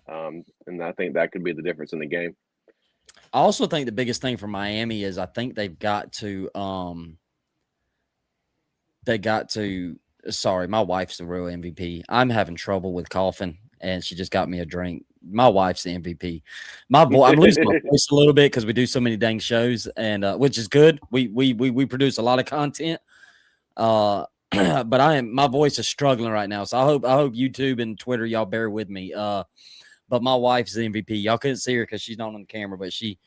Speaker 2: and I think that could be the difference in the game.
Speaker 1: I also think the biggest thing for Miami is I think they've got to sorry, my wife's the real MVP. I'm having trouble with coughing, and she just got me a drink. My wife's the MVP. I'm losing my voice a little bit because we do so many dang shows, and which is good. We produce a lot of content. But my voice is struggling right now. So I hope YouTube and Twitter, y'all bear with me. But my wife's the MVP. Y'all couldn't see her because she's not on the camera, but she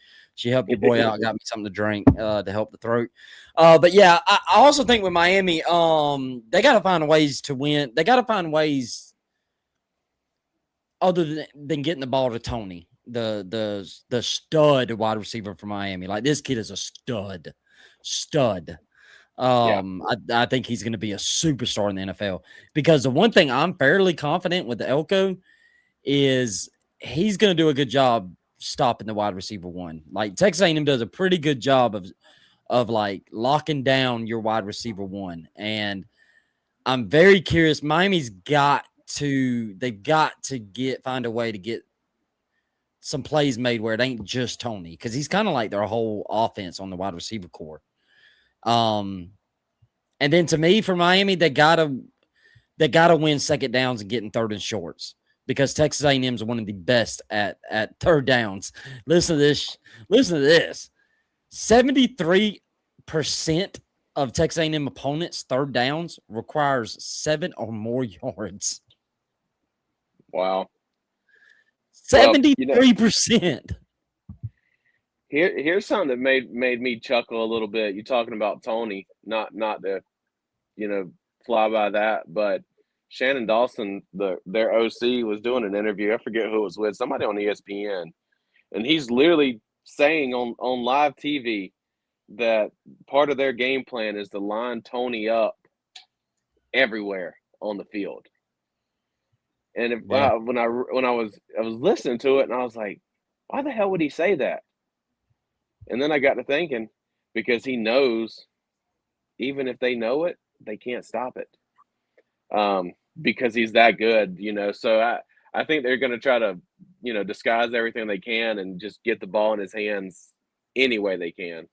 Speaker 1: helped your boy out, got me something to drink to help the throat. But yeah, I also think with Miami, they got to find ways to win. They got to find ways other than getting the ball to Tony, the stud wide receiver for Miami. Like, this kid is a stud. I think he's going to be a superstar in the NFL because the one thing I'm fairly confident with the Elko is he's going to do a good job stopping the wide receiver one. Like Texas A&M does a pretty good job of like locking down your wide receiver one. And I'm very curious. Miami's they've got to find a way to get some plays made where it ain't just Tony because he's kind of like their whole offense on the wide receiver core. And then to me, for Miami, they gotta win second downs and getting third and shorts because Texas A&M is one of the best at third downs. Listen to this. 73% of Texas A&M opponents' third downs requires 7 or more yards.
Speaker 2: Wow.
Speaker 1: 73%.
Speaker 2: Here's something that made me chuckle a little bit. You're talking about Tony, not to, fly by that, but Shannon Dawson, their OC, was doing an interview. I forget who it was with, somebody on ESPN, and he's literally saying on live TV that part of their game plan is to line Tony up everywhere on the field. And when I was listening to it, and I was like, why the hell would he say that? And then I got to thinking, because he knows, even if they know it, they can't stop it. Because he's that good, So I think they're going to try to, disguise everything they can and just get the ball in his hands any way they can.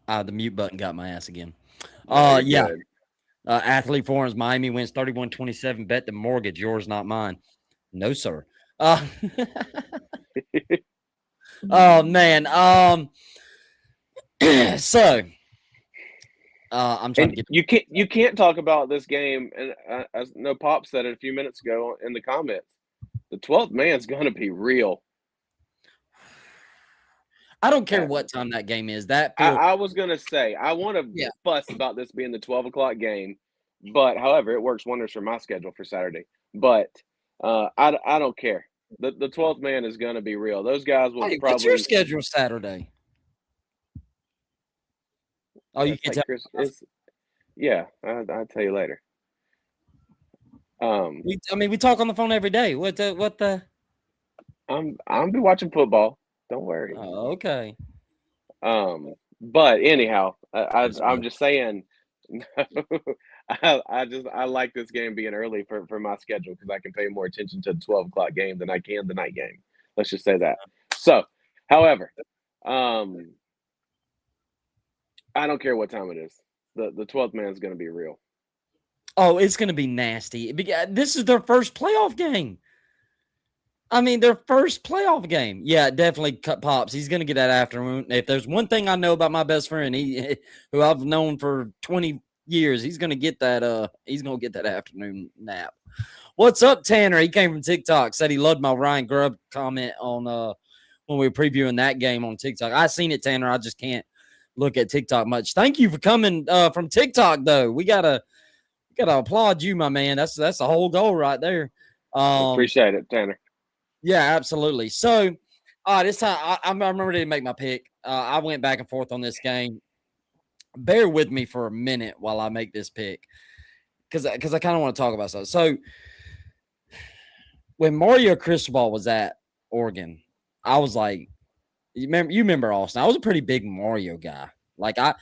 Speaker 1: The mute button got my ass again.
Speaker 2: Yeah.
Speaker 1: Athlete Forums, Miami wins 31-27. Bet the mortgage, yours, not mine. No, sir. Oh man. So I'm trying to get
Speaker 2: you can't talk about this game, and as No Pop said it a few minutes ago in the comments. The 12th man's going to be real.
Speaker 1: I don't care what time that game is.
Speaker 2: I was going to say, I want to fuss about this being the 12 o'clock game, but however, it works wonders for my schedule for Saturday. But I don't care. The 12th man is going to be real. Those guys will probably.
Speaker 1: What's your schedule Saturday? Oh, you can tell.
Speaker 2: Yeah, I'll tell you later.
Speaker 1: We talk on the phone every day. What the?
Speaker 2: I'm be watching football. Don't worry.
Speaker 1: Oh, okay.
Speaker 2: But anyhow, I'm just saying. I like this game being early for my schedule because I can pay more attention to the 12 o'clock game than I can the night game. Let's just say that. So, however, I don't care what time it is. The 12th man is going to be real.
Speaker 1: Oh, it's going to be nasty. This is their first playoff game. Their first playoff game. Yeah, definitely cut Pops. He's going to get that afternoon. If there's one thing I know about my best friend, who I've known for 20 years, he's going to get that. He's going to get that afternoon nap. What's up, Tanner? He came from TikTok. Said he loved my Ryan Grubb comment on when we were previewing that game on TikTok. I seen it, Tanner. I just can't look at TikTok much. Thank you for coming from TikTok, though. We gotta applaud you, my man. That's the whole goal right there.
Speaker 2: Appreciate it, Tanner.
Speaker 1: Yeah, absolutely. So, this time I'm ready to make my pick. I went back and forth on this game. Bear with me for a minute while I make this pick, because I kind of want to talk about something. So, when Mario Cristobal was at Oregon, I was like, you remember Austin? I was a pretty big Mario guy. Like I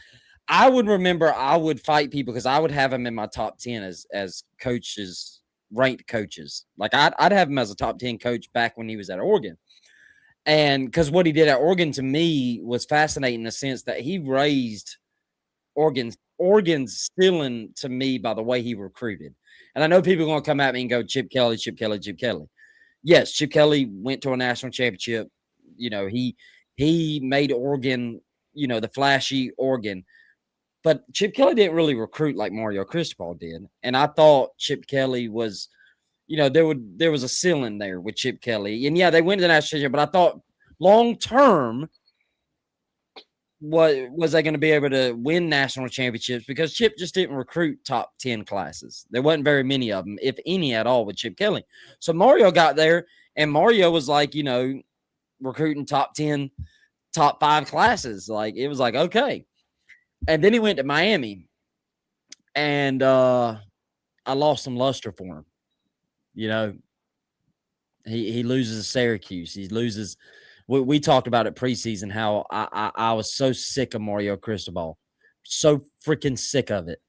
Speaker 1: would remember I would fight people because I would have him in my top 10 as coaches. Ranked coaches. Like I'd have him as a top 10 coach back when he was at Oregon. And because what he did at Oregon to me was fascinating in the sense that he raised Oregon's ceiling to me by the way he recruited. And I know people are going to come at me and go, Chip Kelly. Yes, Chip Kelly went to a national championship. He made Oregon, the flashy Oregon. But Chip Kelly didn't really recruit like Mario Cristobal did. And I thought Chip Kelly was, there was a ceiling there with Chip Kelly. And yeah, they went to the national championship, but I thought long term, was they going to be able to win national championships? Because Chip just didn't recruit top 10 classes. There wasn't very many of them, if any at all, with Chip Kelly. So Mario got there, and Mario was like, recruiting top 10 top 5 classes. Like, it was like, okay. And then he went to Miami, and I lost some luster for him. You know, he loses to Syracuse. He loses. We talked about it preseason how I was so sick of Mario Cristobal, so freaking sick of it,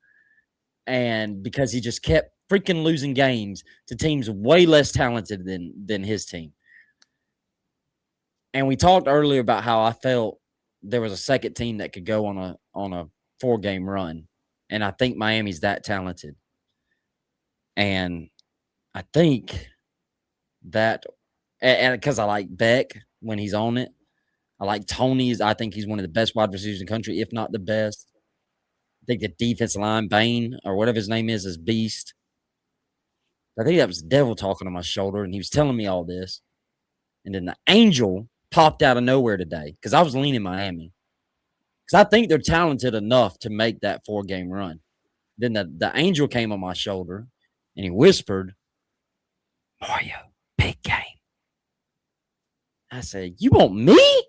Speaker 1: and because he just kept freaking losing games to teams way less talented than his team. And we talked earlier about how I felt there was a second team that could go on a 4-game run, and I think Miami's that talented. And I think that, and because I like Beck when he's on it, I like Tony's. I think he's one of the best wide receivers in the country, if not the best. I think the defensive line, Bain, or whatever his name is beast. I think that was the devil talking on my shoulder, and he was telling me all this. And then the angel popped out of nowhere today because I was leaning Miami. Because I think they're talented enough to make that 4-game run. Then the angel came on my shoulder, and he whispered, Mario, big game. I said, you want me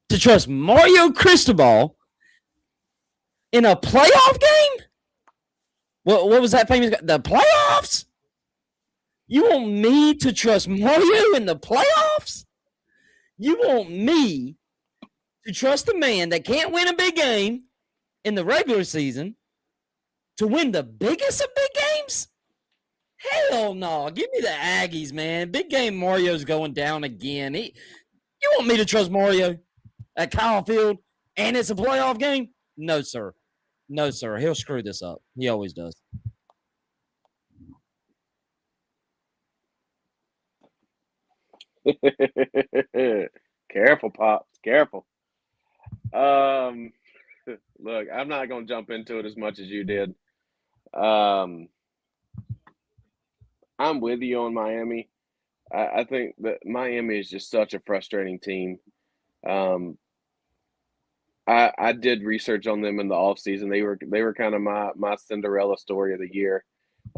Speaker 1: to trust Mario Cristobal in a playoff game? What was that famous? The playoffs? You want me to trust Mario in the playoffs? You want me to trust a man that can't win a big game in the regular season to win the biggest of big games? Hell no. Give me the Aggies, man. Big game Mario's going down again. You want me to trust Mario at Kyle Field and it's a playoff game? No, sir. No, sir. He'll screw this up. He always does.
Speaker 2: Careful, Pops. Careful. Look, I'm not going to jump into it as much as you did. I'm with you on Miami. I think that Miami is just such a frustrating team. I did research on them in the offseason. They were kind of my Cinderella story of the year.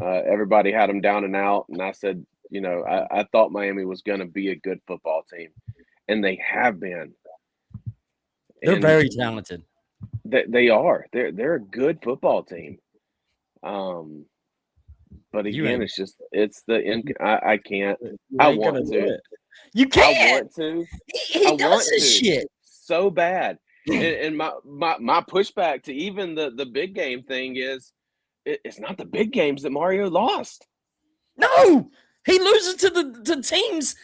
Speaker 2: Everybody had them down and out, and I said, I thought Miami was going to be a good football team, and they have been.
Speaker 1: They're very talented.
Speaker 2: They are. They're a good football team. But again, it's I can't. I want to.
Speaker 1: You can't.
Speaker 2: I want to.
Speaker 1: He does this shit
Speaker 2: so bad. And my pushback to even the big game thing is it's not the big games that Mario lost.
Speaker 1: No, he loses to teams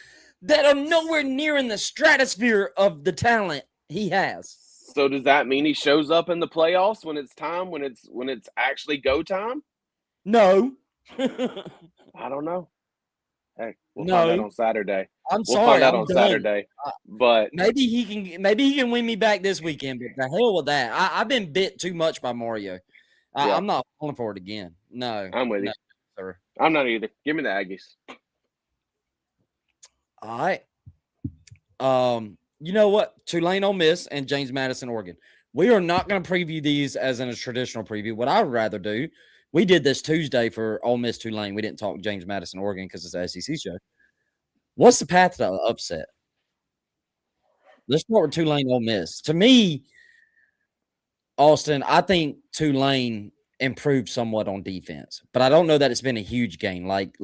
Speaker 1: that are nowhere near in the stratosphere of the talent he has.
Speaker 2: So does that mean he shows up in the playoffs when it's time, when it's actually go time?
Speaker 1: No.
Speaker 2: I don't know. Hey, we'll find out on Saturday.
Speaker 1: We'll
Speaker 2: find out on Saturday. But
Speaker 1: maybe he can win me back this weekend. But the hell with that. I've been bit too much by Mario. I'm not falling for it again. No.
Speaker 2: I'm with you.
Speaker 1: Sir.
Speaker 2: I'm not either. Give me the Aggies.
Speaker 1: All right. You know what? Tulane, Ole Miss, and James Madison, Oregon. We are not going to preview these as in a traditional preview. What I would rather do, we did this Tuesday for Ole Miss, Tulane. We didn't talk James Madison, Oregon because it's an SEC show. What's the path to the upset? Let's start with Tulane, Ole Miss. To me, Austin, I think Tulane improved somewhat on defense, but I don't know that it's been a huge gain. Like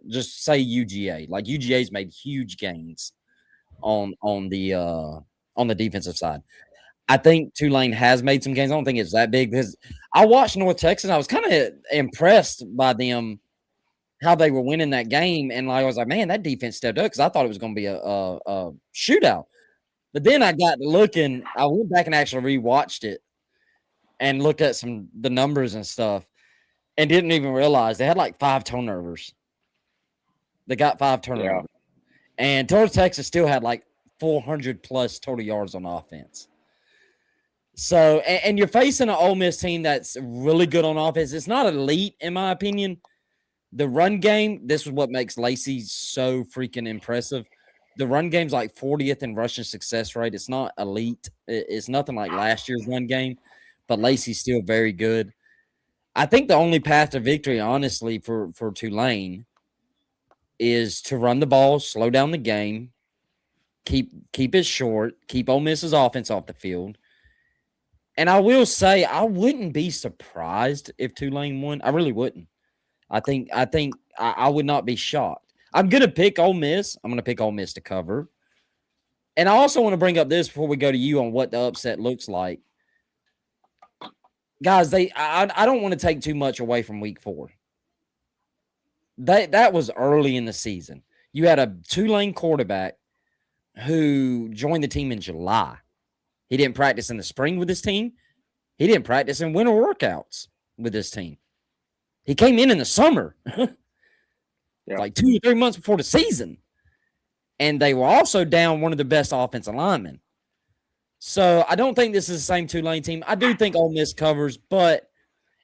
Speaker 1: just say UGA. Like UGA's made huge gains on the defensive side. I think Tulane has made some gains. I don't think it's that big because I watched North Texas. I was kind of impressed by them, how they were winning that game. And I was like, man, that defense stepped up because I thought it was going to be a shootout. But then I got to looking. I went back and actually rewatched it and looked at the numbers and stuff and didn't even realize they had like 5 turnovers. They got 5 turnovers. Yeah. And North Texas still had like 400 plus total yards on offense. So, and you're facing an Ole Miss team that's really good on offense. It's not elite, in my opinion. The run game, this is what makes Lacey so freaking impressive. The run game's like 40th in rushing success rate. It's not elite. It's nothing like last year's run game, but Lacey's still very good. I think the only path to victory, honestly, for Tulane is to run the ball, slow down the game, keep it short, keep Ole Miss's offense off the field. And I will say I wouldn't be surprised if Tulane won. I really wouldn't. I think I would not be shocked. I'm gonna pick Ole Miss. I'm gonna pick Ole Miss to cover. And I also want to bring up this before we go to you on what the upset looks like. Guys, I don't want to take too much away from week 4. That was early in the season. You had a Tulane quarterback who joined the team in July. He didn't practice in the spring with his team. He didn't practice in winter workouts with his team. He came in the summer, like 2 or 3 months before the season. And they were also down one of the best offensive linemen. So I don't think this is the same Tulane team. I do think Ole Miss covers, but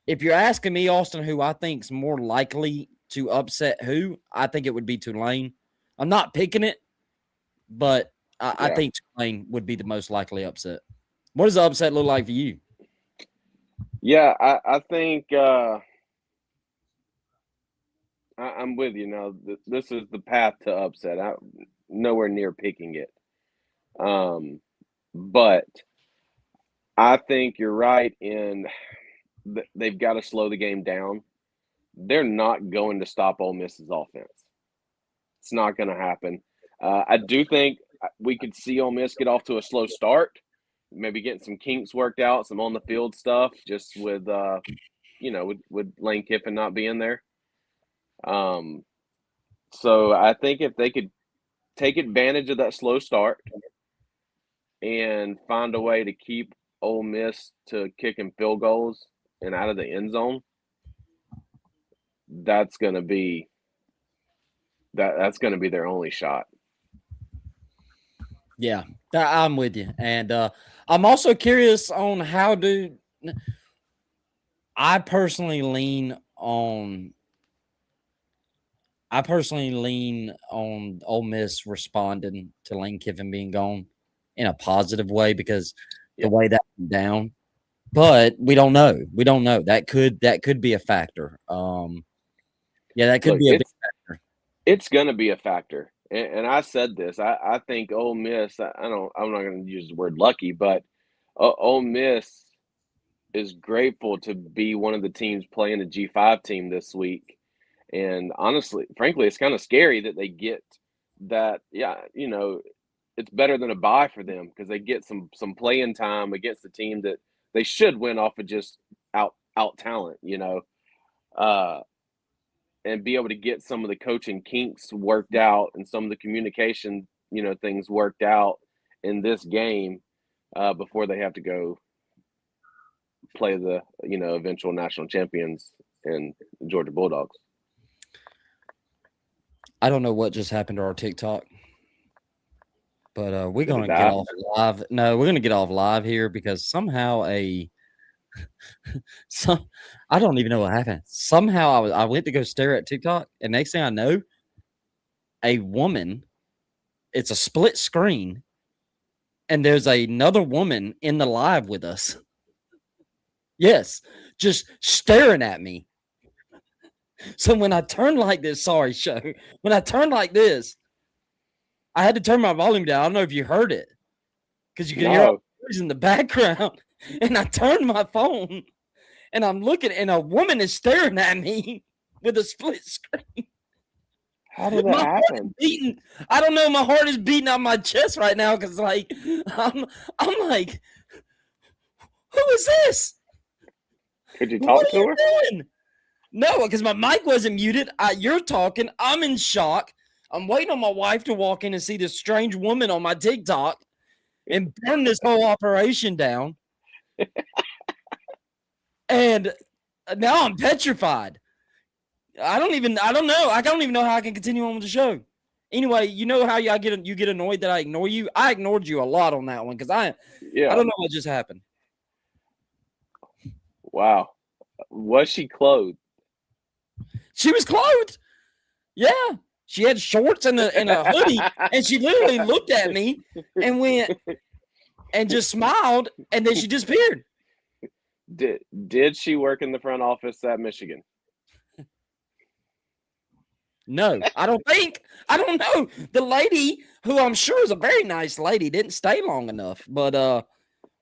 Speaker 1: if you're asking me, Austin, who I think is more likely to upset who, I think it would be Tulane. I'm not picking it, but I think Tulane would be the most likely upset. What does the upset look like for you?
Speaker 2: Yeah, I think I'm with you now. This is the path to upset. I'm nowhere near picking it. But I think you're right in they've got to slow the game down. They're not going to stop Ole Miss's offense. It's not going to happen. I do think we could see Ole Miss get off to a slow start, maybe getting some kinks worked out, some on the field stuff, just with with Lane Kiffin not being there. So I think if they could take advantage of that slow start and find a way to keep Ole Miss to kicking field goals and out of the end zone, that's going to be their only shot.
Speaker 1: Yeah, I'm with you. And I'm also curious on I personally lean on Ole Miss responding to Lane Kiffin being gone in a positive way because the way that went down. But we don't know. That could be a factor. That could be a big factor.
Speaker 2: It's going to be a factor. And I said this. I think Ole Miss. I'm not going to use the word lucky, but Ole Miss is grateful to be one of the teams playing the G5 team this week. And honestly, frankly, it's kind of scary that they get that. Yeah, it's better than a bye for them because they get some playing time against the team that they should win off of just out talent. And be able to get some of the coaching kinks worked out and some of the communication, things worked out in this game before they have to go play the, eventual national champions and Georgia Bulldogs.
Speaker 1: I don't know what just happened to our TikTok, but we're going to get off live. No, we're going to get off live here because somehow I don't even know what happened. Somehow I went to go stare at TikTok, and next thing I know, a woman, it's a split screen, and there's another woman in the live with us. Yes, just staring at me. So when I turned like this, when I turned like this, I had to turn my volume down. I don't know if you heard it because you can hear all the noise in the background. And I turned my phone. And I'm looking, and a woman is staring at me with a split screen.
Speaker 2: How did that happen?
Speaker 1: I don't know. My heart is beating out my chest right now because, I'm like, who is this?
Speaker 2: Could you talk to her?
Speaker 1: Doing? No, because my mic wasn't muted. You're talking. I'm in shock. I'm waiting on my wife to walk in and see this strange woman on my TikTok and burn this whole operation down. And now I'm petrified. I don't know. I don't even know how I can continue on with the show. Anyway, you know how you get annoyed that I ignore you? I ignored you a lot on that one because I don't know what just happened.
Speaker 2: Wow. Was she clothed?
Speaker 1: She was clothed. Yeah. She had shorts and a hoodie, and she literally looked at me and went and just smiled, and then she disappeared.
Speaker 2: Did she work in the front office at Michigan?
Speaker 1: No, I don't think. I don't know. The lady who I'm sure is a very nice lady, didn't stay long enough. But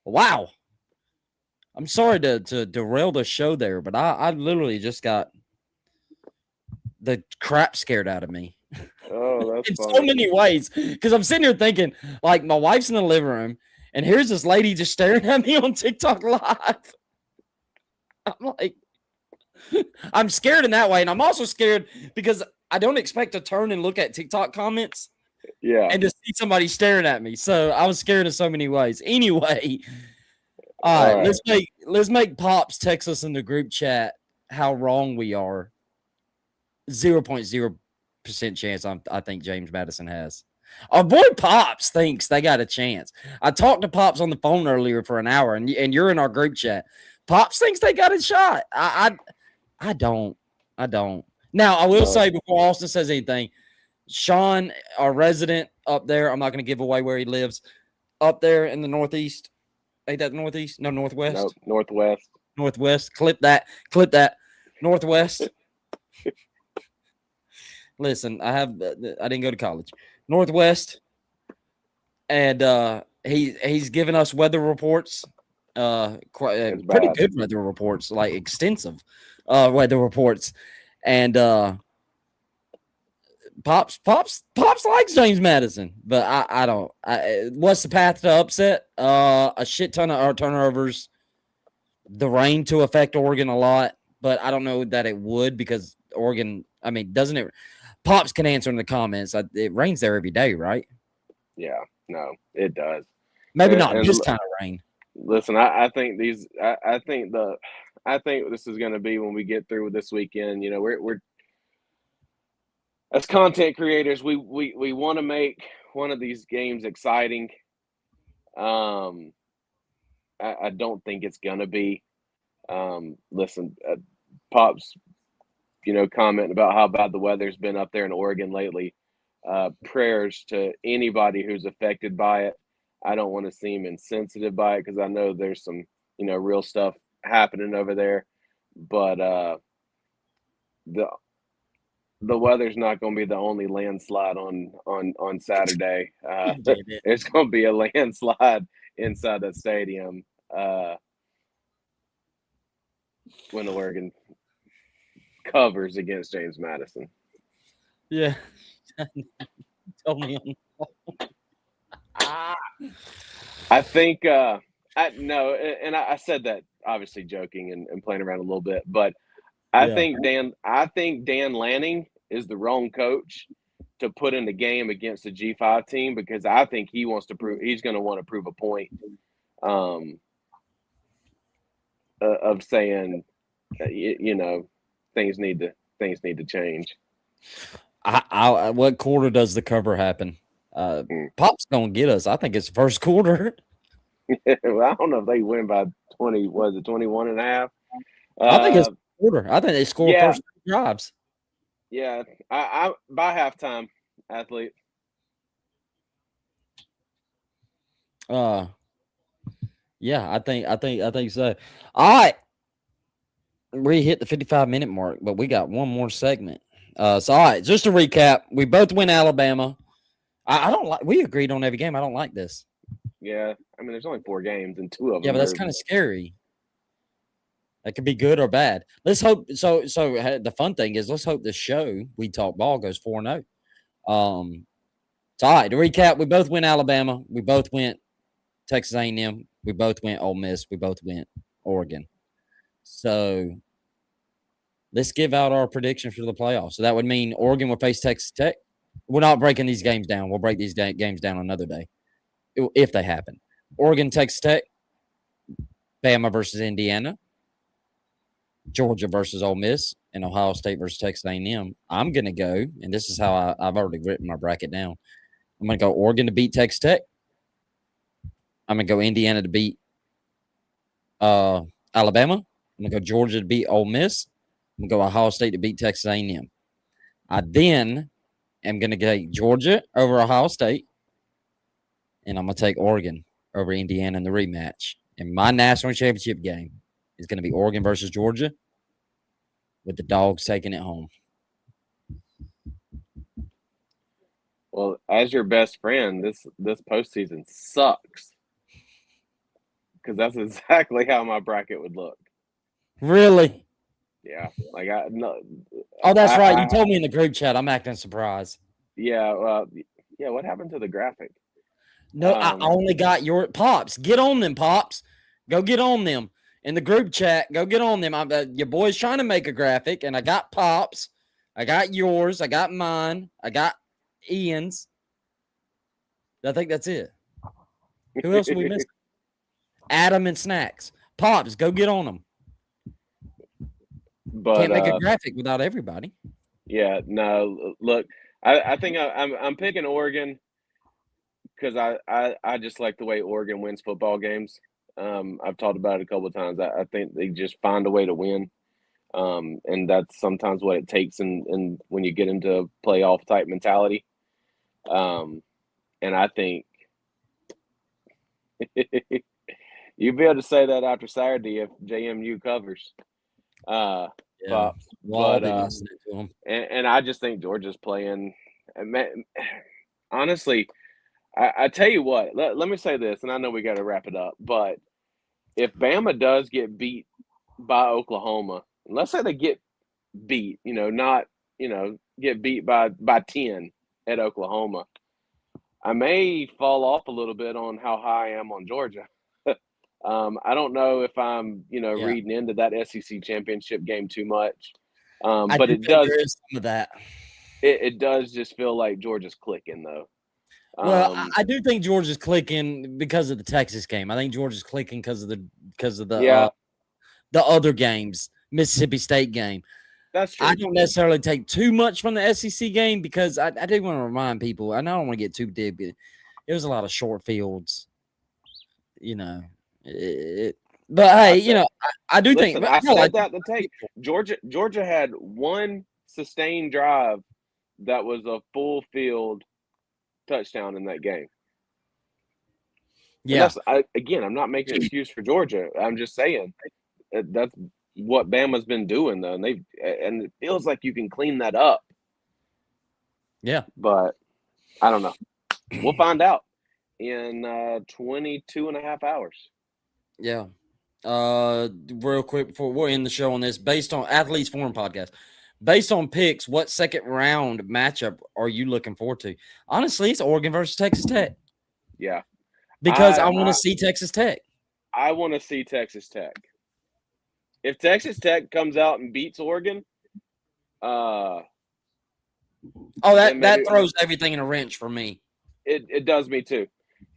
Speaker 1: wow. I'm sorry to derail the show there, but I literally just got the crap scared out of me.
Speaker 2: Oh, that's
Speaker 1: In so
Speaker 2: funny.
Speaker 1: many ways. Because I'm sitting here thinking, like, my wife's in the living room, and here's this lady just staring at me on TikTok live. I'm like, I'm scared in that way. And I'm also scared because I don't expect to turn and look at TikTok comments
Speaker 2: Yeah.
Speaker 1: and to see somebody staring at me. So I was scared in so many ways. Anyway, all right, let's make Pops text us in the group chat how wrong we are. 0.0% chance I think James Madison has. Our boy Pops thinks they got a chance. I talked to Pops on the phone earlier for an hour, and you're in our group chat. Pops thinks they got a shot. I don't. Now, I will say before Austin says anything, Sean, our resident up there, I'm not going to give away where he lives, up there in the Northeast. Ain't that Northeast? No, Northwest?
Speaker 2: Nope, Northwest.
Speaker 1: Northwest. Clip that. Northwest. Listen, I didn't go to college. Northwest. And he's given us weather reports. Pretty good weather reports, like extensive weather reports. And Pops likes James Madison, but I don't. What's the path to upset? A shit ton of our turnovers, the rain to affect Oregon a lot, but I don't know that it would because Oregon. I mean, doesn't it? Pops can answer in the comments. It rains there every day, right?
Speaker 2: Yeah, no, it does.
Speaker 1: Maybe not this kind of rain.
Speaker 2: Listen, I think these. I think this is going to be when we get through this weekend. You know, we're as content creators, we want to make one of these games exciting. I don't think it's going to be. Listen, Pops, commenting about how bad the weather's been up there in Oregon lately. Prayers to anybody who's affected by it. I don't want to seem insensitive by it because I know there's some, real stuff happening over there. But the weather's not going to be the only landslide on Saturday. There's going to be a landslide inside the stadium when Oregon covers against James Madison.
Speaker 1: Yeah. Tell me on
Speaker 2: I think no, and I said that obviously joking and playing around a little bit, but I think Dan Lanning is the wrong coach to put in the game against the G5 team because I think he's going to want to prove a point of saying things need to change.
Speaker 1: What quarter does the cover happen? Pop's gonna get us. I think it's the first quarter.
Speaker 2: Well, I don't know if they win by 20. Was it 21 and a half?
Speaker 1: I think it's quarter. I think they score first drives.
Speaker 2: Yeah, I by halftime, athlete.
Speaker 1: Yeah, I think so. All right, we hit the 55-minute mark, but we got one more segment. So all right, just to recap, we both win Alabama. I don't like. We agreed on every game. I don't like this.
Speaker 2: Yeah, I mean, there's only 4 games and 2 of them.
Speaker 1: Yeah, but that's kind of scary. That could be good or bad. Let's hope. So the fun thing is, let's hope the show WeTalkBall goes 4-0. So all right, to recap, we both went Alabama. We both went Texas A&M. We both went Ole Miss. We both went Oregon. So let's give out our predictions for the playoffs. So that would mean Oregon will face Texas Tech. We're not breaking these games down. We'll break these games down another day if they happen. Oregon, Texas Tech, Bama versus Indiana, Georgia versus Ole Miss, and Ohio State versus Texas A&M. I'm going to go, and this is how I've already written my bracket down. I'm going to go Oregon to beat Texas Tech. I'm going to go Indiana to beat Alabama. I'm going to go Georgia to beat Ole Miss. I'm going to go Ohio State to beat Texas A&M. I then am going to take Georgia over Ohio State, and I'm going to take Oregon over Indiana in the rematch. And my national championship game is going to be Oregon versus Georgia with the Dogs taking it home.
Speaker 2: Well, as your best friend, this postseason sucks because that's exactly how my bracket would look.
Speaker 1: Really?
Speaker 2: Yeah, like I no,
Speaker 1: Oh, that's right. You
Speaker 2: I
Speaker 1: told me in the group chat. I'm acting surprised.
Speaker 2: yeah, yeah. What happened to the graphic?
Speaker 1: No, I only got your Pops. Get on them, Pops. Go get on them. In the group chat, go get on them. Your boy's trying to make a graphic, and I got Pops. I got yours. I got mine. I got Ian's. I think that's it. Who else are we missing? Adam and Snacks. Pops, go get on them.
Speaker 2: But
Speaker 1: Can't make a graphic without everybody.
Speaker 2: yeah, no. Look, I think I'm picking Oregon because I just like the way Oregon wins football games. I've talked about it a couple of times. I think they just find a way to win, and that's sometimes what it takes. And when you get into a playoff type mentality, and I think you'll be able to say that after Saturday if JMU covers.
Speaker 1: Yeah.
Speaker 2: Pops,
Speaker 1: Well, I'll
Speaker 2: but
Speaker 1: be listening to them.
Speaker 2: and I just think Georgia's playing. Honestly, I tell you what. Let me say this, and I know we got to wrap it up. But if Bama does get beat by Oklahoma, and let's say they get beat, not get beat by 10 at Oklahoma, I may fall off a little bit on how high I am on Georgia. I don't know if I'm,
Speaker 1: Yeah.
Speaker 2: reading into that SEC championship game too much,
Speaker 1: I
Speaker 2: but
Speaker 1: do
Speaker 2: it
Speaker 1: think
Speaker 2: does.
Speaker 1: there is some of that.
Speaker 2: It does just feel like Georgia's clicking, though.
Speaker 1: Well, I do think Georgia's clicking because of the Texas game. I think Georgia's clicking because of
Speaker 2: Yeah,
Speaker 1: the other games, Mississippi State game.
Speaker 2: that's true.
Speaker 1: I don't necessarily take too much from the SEC game because I do want to remind people. I don't want to get too deep. It was a lot of short fields, but hey, I do
Speaker 2: Listen,
Speaker 1: think.
Speaker 2: I
Speaker 1: No,
Speaker 2: said that to take Georgia had one sustained drive that was a full field touchdown in that game. And
Speaker 1: yeah,
Speaker 2: again, I'm not making an excuse for Georgia. I'm just saying that's what Bama's been doing, though, and it feels like you can clean that up.
Speaker 1: yeah.
Speaker 2: But I don't know. We'll find out in 22 and a half hours.
Speaker 1: Yeah. Real quick before we'll end the show on this, based on Athletes Forum podcast, based on picks, what second round matchup are you looking forward to? Honestly, it's Oregon versus Texas Tech.
Speaker 2: Yeah.
Speaker 1: Because I want to see Texas Tech.
Speaker 2: I want to see Texas Tech. If Texas Tech comes out and beats Oregon,
Speaker 1: that throws everything in a wrench for me.
Speaker 2: It does me too,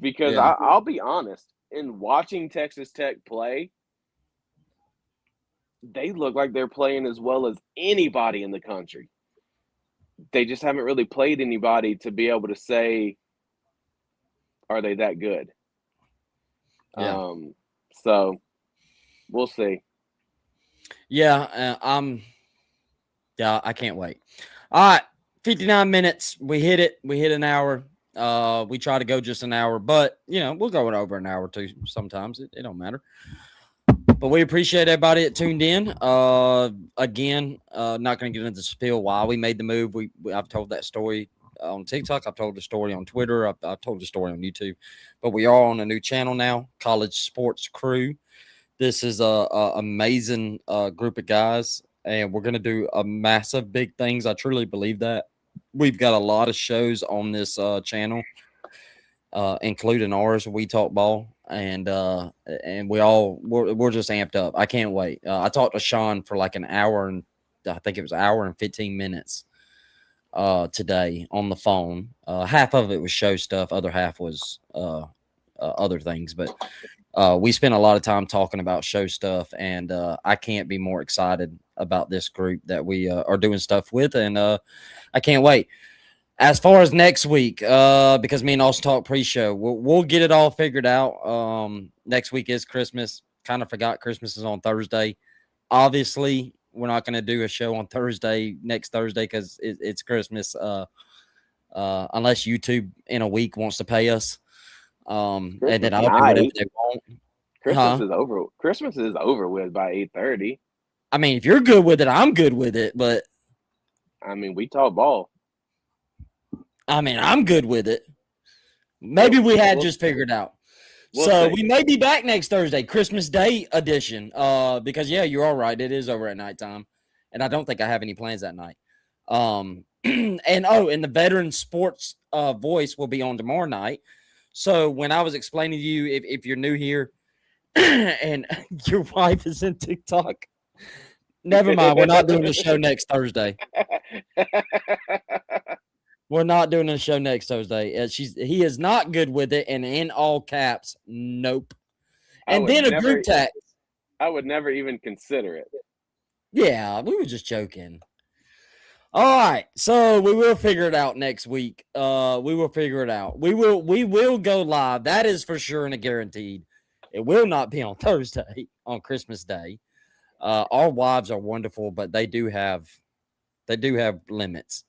Speaker 2: because
Speaker 1: Yeah.
Speaker 2: I'll be honest. In watching Texas Tech play, they look like they're playing as well as anybody in the country. They just haven't really played anybody to be able to say, are they that good?
Speaker 1: Yeah.
Speaker 2: So we'll see.
Speaker 1: Yeah, I can't wait. All right, 59 minutes. We hit it. We hit an hour. We try to go just an hour, but we'll go over an hour too. Sometimes it don't matter. But we appreciate everybody that tuned in. Again, not going to get into the spiel why we made the move. I've told that story on TikTok. I've told the story on Twitter. I've told the story on YouTube. But we are on a new channel now, College Sports Crew. This is a amazing group of guys, and we're going to do a massive big things. I truly believe that. We've got a lot of shows on this channel, including ours, WeTalkBall, and we're just amped up. I can't wait. I talked to Sean for like an hour, and I think it was an hour and 15 minutes today on the phone. Half of it was show stuff, other half was other things, but we spent a lot of time talking about show stuff, and I can't be more excited about this group that we are doing stuff with, and I can't wait. As far as next week, because me and Austin talk pre-show, we'll get it all figured out. Next week is Christmas. Kind of forgot Christmas is on Thursday. Obviously, we're not going to do a show on next Thursday, because it's Christmas. Unless YouTube in a week wants to pay us. And then I'll do whatever they want.
Speaker 2: Christmas is over with by 8:30.
Speaker 1: I mean, if you're good with it, I'm good with it. But
Speaker 2: I mean, we talk ball.
Speaker 1: I mean, I'm good with it. Maybe we had just figured out. So we may be back next Thursday, Christmas Day edition. Because you're all right. It is over at nighttime, and I don't think I have any plans that night. And the veteran sports voice will be on tomorrow night. So when I was explaining to you, if you're new here and your wife is in TikTok, never mind. We're not doing the show next Thursday. We're not doing a show next Thursday. He is not good with it, and in all caps, nope. And then a group text.
Speaker 2: I would never even consider it.
Speaker 1: Yeah, we were just joking. All right, so we will figure it out next week. We will figure it out. We will go live. That is for sure and a guaranteed. It will not be on Thursday, on Christmas Day. Our wives are wonderful, but they do have limits.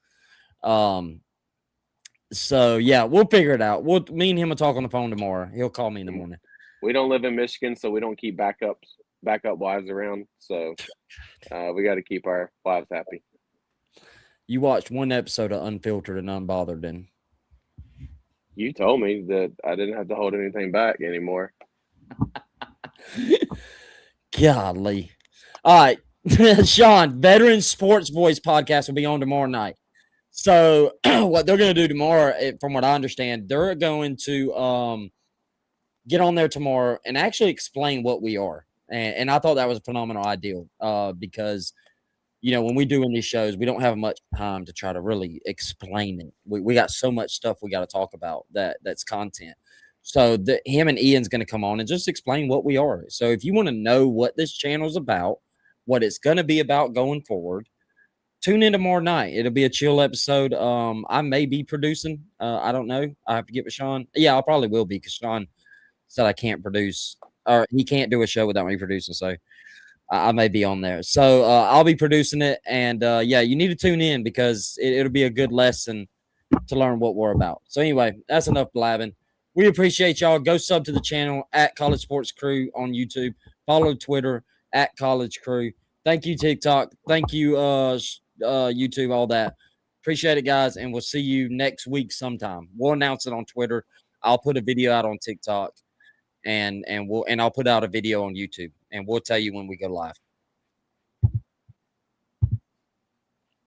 Speaker 1: So yeah, we'll figure it out. Me and him will talk on the phone tomorrow. He'll call me in the morning.
Speaker 2: We don't live in Michigan, so we don't keep backup wives around. So we got to keep our wives happy.
Speaker 1: You watched one episode of Unfiltered and Unbothered, then?
Speaker 2: You told me that I didn't have to hold anything back anymore.
Speaker 1: Golly. All right. Sean, Veteran Sports Voice podcast will be on tomorrow night. So what they're going to do tomorrow, from what I understand, they're going to get on there tomorrow and actually explain what we are. And I thought that was a phenomenal idea because, when we do in these shows, we don't have much time to try to really explain it. We got so much stuff we got to talk about that's content. So him and Ian's going to come on and just explain what we are. So if you want to know what this channel is about, what it's going to be about going forward, tune in tomorrow night. It'll be a chill episode. I may be producing. I don't know. I have to get with Sean. Yeah, I probably will be because Sean said I can't produce, or he can't do a show without me producing. So I may be on there. So I'll be producing it. And you need to tune in because it'll be a good lesson to learn what we're about. So anyway, that's enough blabbing. We appreciate y'all. Go sub to the channel at College Sports Crew on YouTube. Follow Twitter at College Crew. Thank you, TikTok. Thank you, YouTube, all that. Appreciate it, guys. And we'll see you next week sometime. We'll announce it on Twitter. I'll put a video out on TikTok and I'll put out a video on YouTube and we'll tell you when we go live.